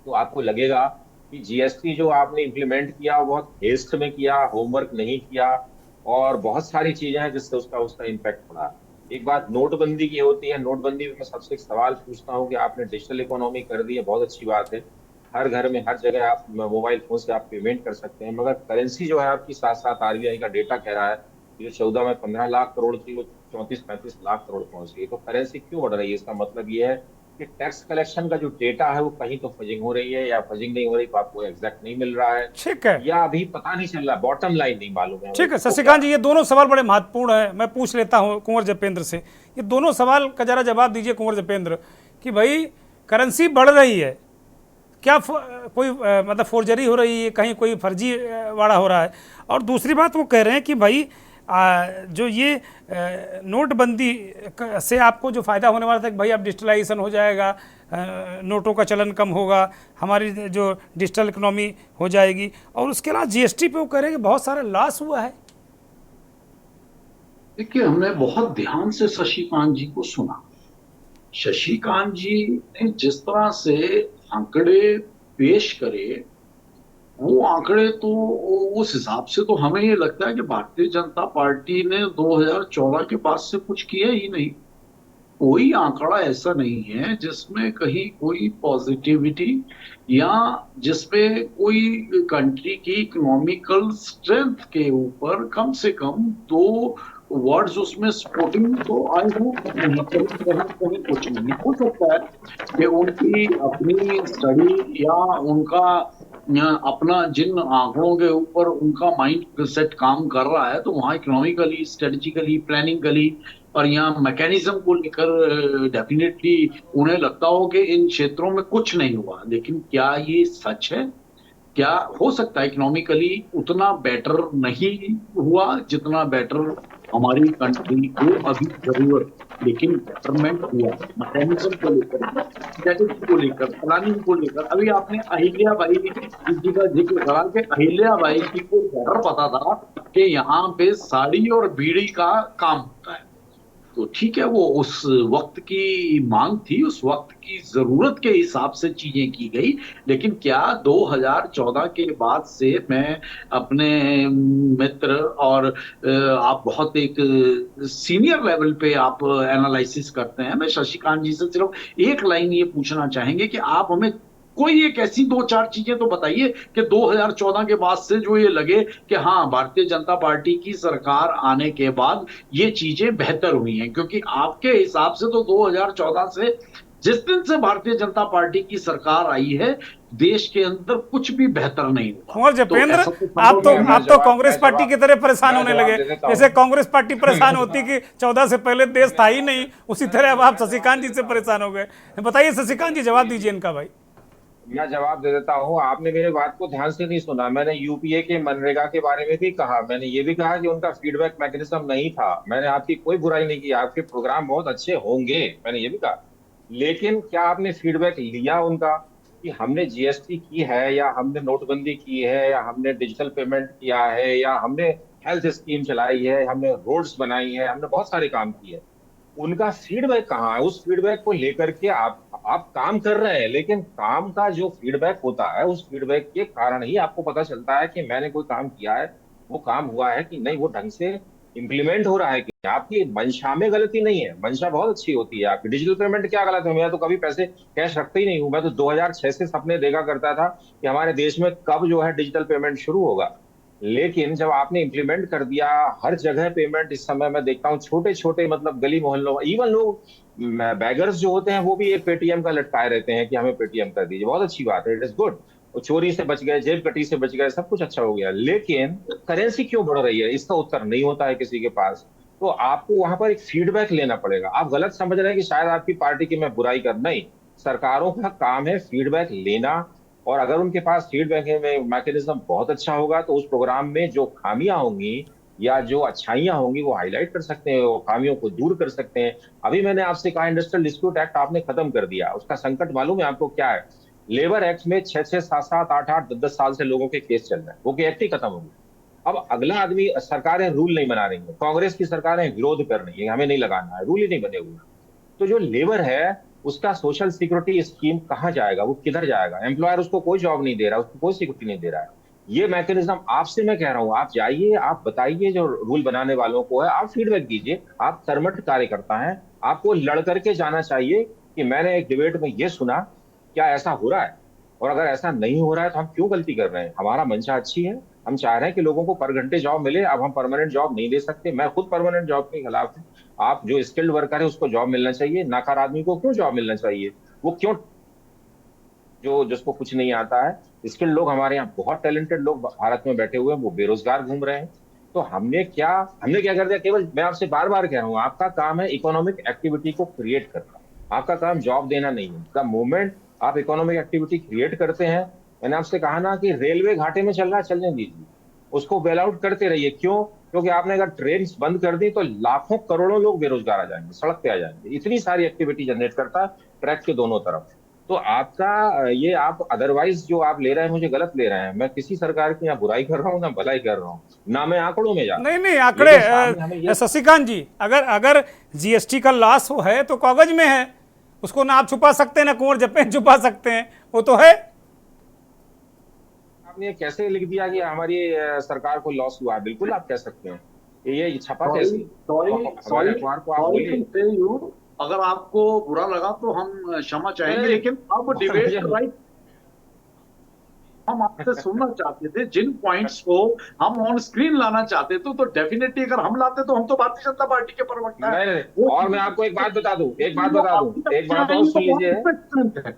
S10: तो आपको लगेगा कि जीएसटी जो आपने इम्प्लीमेंट किया वो बहुत हेस्ट में किया, होमवर्क नहीं किया, और बहुत सारी चीजें हैं जिससे उसका इम्पैक्ट पड़ा। एक बात नोटबंदी की होती है। नोटबंदी में मैं सबसे एक सवाल पूछता हूँ कि आपने डिजिटल इकोनॉमी कर दी है, बहुत अच्छी बात है, हर घर में हर जगह आप मोबाइल फोन से आप पेमेंट कर सकते हैं, मगर करेंसी जो है आपकी साथ साथ आरबीआई का डेटा कह रहा है जो 14 में 15 लाख करोड़ थी वो 34-35 लाख करोड़ पहुंच गई। तो करेंसी क्यों बढ़ रही है? इसका मतलब ये है कि टैक्स कलेक्शन का जो डेटा है वो कहीं तो फजिंग हो रही है, या फजिंग नहीं हो रही तो आपको एग्जैक्ट नहीं मिल रहा है,
S1: ठीक है,
S10: या अभी पता नहीं चल रहा, बॉटम लाइन नहीं मालूम है।
S1: ठीक है शशिकांत जी, ये दोनों सवाल बड़े महत्वपूर्ण है। मैं पूछ लेता हूँ कुंवर जपेंद्र से, ये दोनों सवाल का जरा जवाब दीजिए कुंवर जपेंद्र, कि भाई करेंसी बढ़ रही है, क्या कोई मतलब फोर्जरी हो रही है, कहीं कोई फर्जी वाड़ा हो रहा है? और दूसरी बात वो कह रहे हैं कि भाई जो ये नोटबंदी से आपको जो फ़ायदा होने वाला था कि भाई अब डिजिटलाइजेशन हो जाएगा, नोटों का चलन कम होगा, हमारी जो डिजिटल इकोनॉमी हो जाएगी, और उसके अलावा जीएसटी पे वो कह रहे हैं कि बहुत सारा लॉस हुआ है।
S6: देखिए, हमने बहुत ध्यान से शशिकांत जी को सुना। शशिकांत जी ने जिस तरह से आंकड़े पेश करे, वो आंकड़े तो उस हिसाब से तो हमें ये लगता है कि भारतीय जनता पार्टी ने 2014 के बाद से कुछ किया ही नहीं। कोई आंकड़ा ऐसा नहीं है जिसमें कहीं कोई पॉजिटिविटी या जिसमें कोई कंट्री की इकोनॉमिकल स्ट्रेंथ के ऊपर कम से कम 2 वर्ड्स उसमें स्पोर्टिंग तो आए हो। कहीं कुछ नहीं हो सकता है कि उनकी अपनी स्टडी या उनका अपना जिन आंकड़ों के ऊपर उनका माइंड सेट काम कर रहा है, तो वहाँ इकोनॉमिकली, स्ट्रेटेजिकली, प्लानिंगली और यहाँ मैकेनिज्म को लेकर डेफिनेटली उन्हें लगता हो कि इन क्षेत्रों में कुछ नहीं हुआ। लेकिन क्या ये सच है? क्या हो सकता है इकोनॉमिकली उतना बेटर नहीं हुआ जितना बेटर हमारी कंट्री को अभी जरूरत, लेकिन बेटरमेंट हुआ मैकेनिज्म को लेकर, स्ट्रेटेजी को लेकर, प्लानिंग को लेकर। अभी आपने अहिल्या बाई जी का जिक्र करा कि अहिल्या बाई जी को बेटर पता था कि यहाँ पे साड़ी और बीड़ी का काम होता है, तो ठीक है, वो उस वक्त की मांग थी, उस वक्त की जरूरत के हिसाब से चीजें की गई। लेकिन क्या 2014 के बाद से मैं अपने मित्र और आप बहुत एक सीनियर लेवल पे आप एनालिसिस करते हैं, मैं शशिकांत जी से सिर्फ एक लाइन ये पूछना चाहेंगे कि आप हमें कोई एक ऐसी 2-4 चीजें तो बताइए कि 2014 के बाद से जो ये लगे कि हाँ, भारतीय जनता पार्टी की सरकार आने के बाद ये चीजें बेहतर हुई हैं। क्योंकि आपके हिसाब से तो 2014 से जिस दिन से भारतीय जनता पार्टी की सरकार आई है, देश के अंदर कुछ भी बेहतर नहीं हुआ।
S1: कुंवर जपेंद्र, आप तो कांग्रेस पार्टी की तरह परेशान होने लगे, जैसे कांग्रेस पार्टी परेशान होती कि 14 से पहले देश था ही नहीं, उसी तरह अब आप शशिकांत जी से परेशान हो गए। बताइए शशिकांत जी, जवाब दीजिए इनका। भाई
S10: मैं जवाब दे देता हूँ। आपने मेरे बात को ध्यान से नहीं सुना। मैंने यूपीए के मनरेगा के बारे में भी कहा, मैंने ये भी कहा कि उनका फीडबैक मैकेनिज्म नहीं था। मैंने आपकी कोई बुराई नहीं की, आपके प्रोग्राम बहुत अच्छे होंगे, मैंने ये भी कहा। लेकिन क्या आपने फीडबैक लिया उनका कि हमने जीएसटी की है, या हमने नोटबंदी की है, या हमने डिजिटल पेमेंट किया है, या हमने हेल्थ स्कीम चलाई है, हमने रोड्स बनाई है, हमने बहुत सारे काम किए। उनका फीडबैक कहाँ है? उस फीडबैक को लेकर के आप काम कर रहे हैं, लेकिन काम का जो फीडबैक होता है, उस फीडबैक के कारण ही आपको पता चलता है कि मैंने कोई काम किया है, वो काम हुआ है कि नहीं, वो ढंग से इम्प्लीमेंट हो रहा है कि। आपकी मंशा में गलती नहीं है, मंशा बहुत अच्छी होती है आपकी। डिजिटल पेमेंट क्या गलत है? मैं तो कभी पैसे कैश रखते ही नहीं हूं। मैं तो 2006 से सपने देखा करता था कि हमारे देश में कब जो है डिजिटल पेमेंट शुरू होगा। लेकिन जब आपने इम्प्लीमेंट कर दिया, हर जगह पेमेंट इस समय मैं देखता हूँ, छोटे छोटे मतलब गली मोहल्लों, इवन लोग बैगर्स जो होते हैं वो भी एक पेटीएम का लटकाए रहते हैं कि हमें पेटीएम कर दीजिए। बहुत अच्छी बात है, इट इज गुड। वो चोरी से बच गए, जेब कटी से बच गए, सब कुछ अच्छा हो गया। लेकिन करेंसी क्यों बढ़ रही है, इसका उत्तर नहीं होता है किसी के पास। तो आपको वहां पर एक फीडबैक लेना पड़ेगा। आप गलत समझ रहे हैं कि शायद आपकी पार्टी की मैं बुराई कर, नहीं, सरकारों का काम है फीडबैक लेना। और अगर उनके पास फीडबैक में मैकेनिज्म बहुत अच्छा होगा, तो उस प्रोग्राम में जो खामियां होंगी या जो अच्छाइयां होंगी वो हाईलाइट कर सकते हैं, वो खामियों को दूर कर सकते हैं। अभी मैंने आपसे कहा इंडस्ट्रियल डिस्प्यूट एक्ट आपने खत्म कर दिया, उसका संकट मालूम है आपको क्या है? लेबर एक्ट में 6-6, 7-7, 8-8, 10-10 साल से लोगों के केस चल रहे हैं, वो एक्ट ही खत्म हो गया। अब अगला आदमी, सरकारें रूल नहीं बना रही है, कांग्रेस की सरकारें विरोध कर रही है, हमें नहीं लगाना है, रूल ही नहीं बने हुए। तो जो लेबर है उसका सोशल सिक्योरिटी स्कीम कहाँ जाएगा, वो किधर जाएगा? एम्प्लॉयर उसको कोई जॉब नहीं दे रहा, उसको कोई सिक्योरिटी नहीं दे रहा है। ये मैकेनिज्म आपसे मैं कह रहा हूं, आप जाइए, आप बताइए जो रूल बनाने वालों को है, आप फीडबैक दीजिए। आप कर्मठ कार्यकर्ता हैं, आपको लड़ करके जाना चाहिए कि मैंने एक डिबेट में ये सुना, क्या ऐसा हो रहा है? और अगर ऐसा नहीं हो रहा है तो हम क्यों गलती कर रहे हैं? हमारा मंशा अच्छी है, हम चाह रहे हैं कि लोगों को पर घंटे जॉब मिले। अब हम परमानेंट जॉब नहीं दे सकते, मैं खुद परमानेंट जॉब के खिलाफ हूं। आप जो स्किल्ड वर्कर है उसको जॉब मिलना चाहिए, नाकार आदमी को क्यों जॉब मिलना चाहिए? वो क्यों, जो जिसको कुछ नहीं आता है, स्किल्ड लोग हमारे यहाँ बहुत टैलेंटेड लोग भारत में बैठे हुए हैं, वो बेरोजगार घूम रहे हैं। तो हमने क्या कर दिया? केवल मैं आपसे बार बार कह रहा हूँ, आपका काम है इकोनॉमिक एक्टिविटी को क्रिएट करना, आपका काम जॉब देना नहीं है। द मोमेंट आप इकोनॉमिक एक्टिविटी क्रिएट करते हैं, मैंने आपसे कहा ना कि रेलवे घाटे में चल रहा है, चलने दीजिए, उसको बेल आउट करते रहिए। क्यों? क्योंकि आपने अगर ट्रेन बंद कर दी तो लाखों करोड़ों लोग बेरोजगार आ जाएंगे, सड़क पे आ जाएंगे। इतनी सारी एक्टिविटी जनरेट करता है ट्रैक के दोनों तरफ। तो आपका ये आप अदरवाइज जो आप ले रहे हैं मुझे गलत ले रहे हैं। मैं किसी सरकार की ना बुराई कर रहा हूँ ना भलाई कर रहा हूँ, ना मैं आंकड़ों में जा रहा हूं।
S1: नहीं आंकड़े शशिकांत जी, अगर जीएसटी का लॉस हो है तो कागज में है, उसको ना आप छुपा सकते हैं ना कुंवर जपेन छुपा सकते हैं, वो तो है।
S10: आपने कैसे लिख दिया कि हमारी सरकार को लॉस हुआ? बिल्कुल आप कह सकते हैं, ये छपा कैसे?
S6: हमारे अखबार को आप बोलिए। अगर आपको बुरा लगा तो हम क्षमा चाहेंगे, लेकिन अब डिबेट राइट हम आपसे सुनना चाहते थे। जिन पॉइंट्स को हम ऑन स्क्रीन लाना चाहते थे तो डेफिनेटली अगर हम लाते तो हम तो भारतीय जनता पार्टी के प्रवक्ता हैं।
S10: और मैं आपको एक बात बता दूं, एक बात और सुन लीजिए,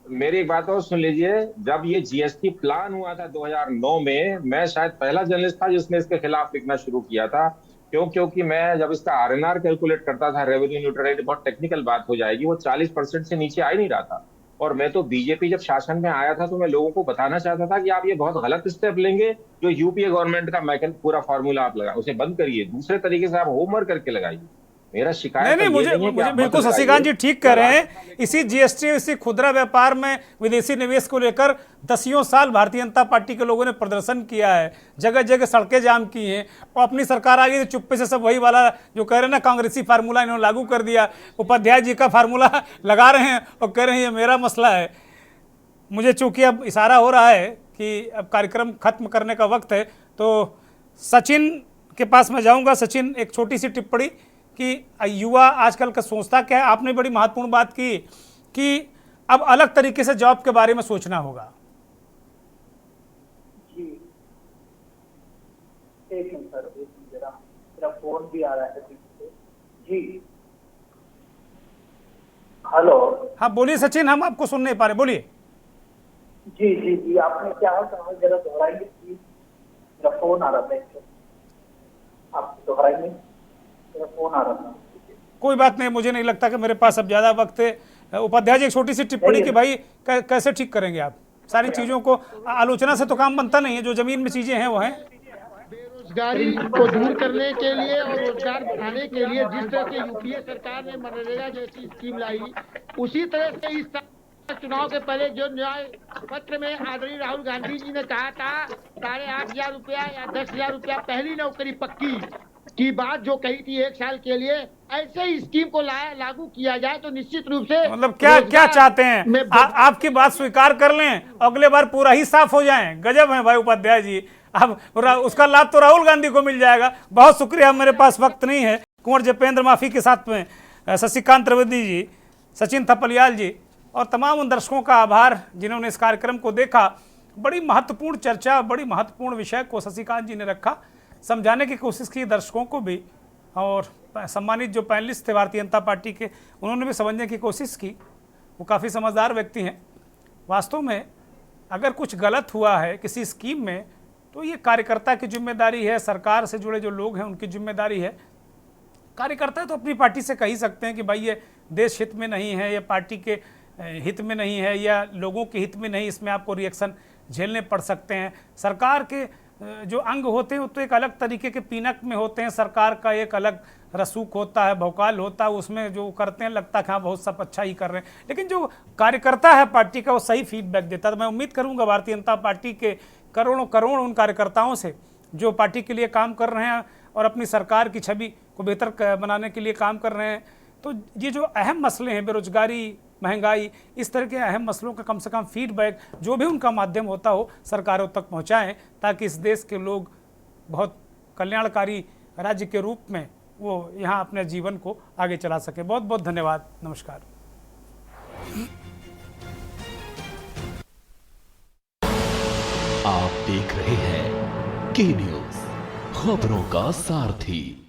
S10: मेरी एक बात और सुन लीजिए। जब ये जीएसटी प्लान हुआ था 2009 में, मैं शायद पहला जर्नलिस्ट था जिसने इसके खिलाफ लिखना शुरू किया था। क्योंकि मैं जब इसका आरएनआर कैलकुलेट करता था, रेवेन्यू न्यूट्रलिटी, बहुत टेक्निकल बात हो जाएगी, वो 40% से नीचे आ ही नहीं रहा था। और मैं तो बीजेपी जब शासन में आया था तो मैं लोगों को बताना चाहता था कि आप ये बहुत गलत स्टेप लेंगे, जो यूपीए गवर्नमेंट का मैकेनिज्म पूरा फॉर्मूला आप लगा उसे बंद करिए, दूसरे तरीके से आप होमवर्क करके लगाइए। मेरा शिकायत
S1: नहीं, मुझे बिल्कुल शशिकांत जी ठीक कह रहे हैं। इसी जीएसटी, इसी खुदरा व्यापार में विदेशी निवेश को लेकर दसियों साल भारतीय जनता पार्टी के लोगों ने प्रदर्शन किया है, जगह जगह सड़कें जाम की हैं, और अपनी सरकार आ गई तो चुप्पे से सब वही वाला जो कह रहे हैं ना कांग्रेसी फार्मूला इन्होंने लागू कर दिया। उपाध्याय जी का फार्मूला लगा रहे हैं और कह रहे हैं ये मेरा मसला है। मुझे चूंकि अब इशारा हो रहा है कि अब कार्यक्रम खत्म करने का वक्त है, तो सचिन के पास मैं जाऊँगा। सचिन, एक छोटी सी टिप्पणी कि युवा आजकल का सोचता क्या है। आपने बड़ी महत्वपूर्ण बात की कि अब अलग तरीके से जॉब के बारे में सोचना होगा।
S5: जी एक मिनट सर, एक मिनट, मेरा फोन भी आ रहा है जी। हेलो,
S1: हाँ बोलिए सचिन, हम आपको सुन नहीं पा रहे, बोलिए।
S5: जी जी जी, आपने क्या कहा जरा दोहराइए प्लीज, मेरा फोन आ रहा था, आप दोहराइए, मेरा फोन आ रहा था।
S1: कोई बात नहीं, मुझे नहीं लगता कि मेरे पास अब ज्यादा वक्त है। उपाध्याय जी, एक छोटी सी टिप्पणी कि भाई कैसे ठीक करेंगे आप सारी चीजों को? आलोचना से तो काम बनता नहीं है, जो जमीन में चीजें हैं वो हैं।
S8: बेरोजगारी को दूर करने के लिए और रोजगार बढ़ाने के लिए जिस तरह से यूपीए सरकार ने मनरेगा जैसी स्कीम लाई, उसी तरह से इस चुनाव के पहले जो न्याय पत्र में आदरणीय राहुल गांधी जी ने कहा था 8,500 रुपया या 10,000 रुपया पहली नौकरी पक्की की बात जो कही थी 1 साल के लिए, ऐसे ही स्कीम को लागू किया जाए तो निश्चित रूप से
S1: मतलब क्या चाहते हैं? आपकी बात स्वीकार कर लें, अगले बार पूरा ही साफ हो जाए। गजब है भाई उपाध्याय जी, अब उसका लाभ तो राहुल गांधी को मिल जाएगा। बहुत शुक्रिया, मेरे पास वक्त नहीं है। कुंवर जपेंद्र माफी के साथ में शशिकांत त्रिवेदी जी, सचिन थपलियाल जी और तमाम उन दर्शकों का आभार जिन्होंने इस कार्यक्रम को देखा। बड़ी महत्वपूर्ण चर्चा, बड़ी महत्वपूर्ण विषय को शशिकांत जी ने रखा, समझाने की कोशिश की दर्शकों को भी, और सम्मानित जो पैनलिस्ट थे भारतीय जनता पार्टी के, उन्होंने भी समझने की कोशिश की। वो काफ़ी समझदार व्यक्ति हैं। वास्तव में अगर कुछ गलत हुआ है किसी स्कीम में तो ये कार्यकर्ता की जिम्मेदारी है, सरकार से जुड़े जो लोग हैं उनकी जिम्मेदारी है। कार्यकर्ता तो अपनी पार्टी से कह ही सकते हैं कि भाई ये देश हित में नहीं है, ये पार्टी के हित में नहीं है, या लोगों के हित में नहीं, इसमें आपको रिएक्शन झेलने पड़ सकते हैं। सरकार के जो अंग होते हैं वो तो एक अलग तरीके के पीनक में होते हैं, सरकार का एक अलग रसूख होता है, भौकाल होता है, उसमें जो करते हैं लगता है कि हाँ बहुत सब अच्छा ही कर रहे हैं, लेकिन जो कार्यकर्ता है पार्टी का वो सही फीडबैक देता है। तो मैं उम्मीद करूंगा भारतीय जनता पार्टी के करोड़ों उन कार्यकर्ताओं से जो पार्टी के लिए काम कर रहे हैं और अपनी सरकार की छवि को बेहतर बनाने के लिए काम कर रहे हैं, तो ये जो अहम मसले हैं, बेरोजगारी, महंगाई, इस तरह के अहम मसलों का कम से कम फीडबैक जो भी उनका माध्यम होता हो सरकारों तक पहुंचाएं, ताकि इस देश के लोग बहुत कल्याणकारी राज्य के रूप में वो यहाँ अपने जीवन को आगे चला सके। बहुत बहुत धन्यवाद, नमस्कार।
S7: आप देख रहे हैं के न्यूज़, खबरों का सारथी।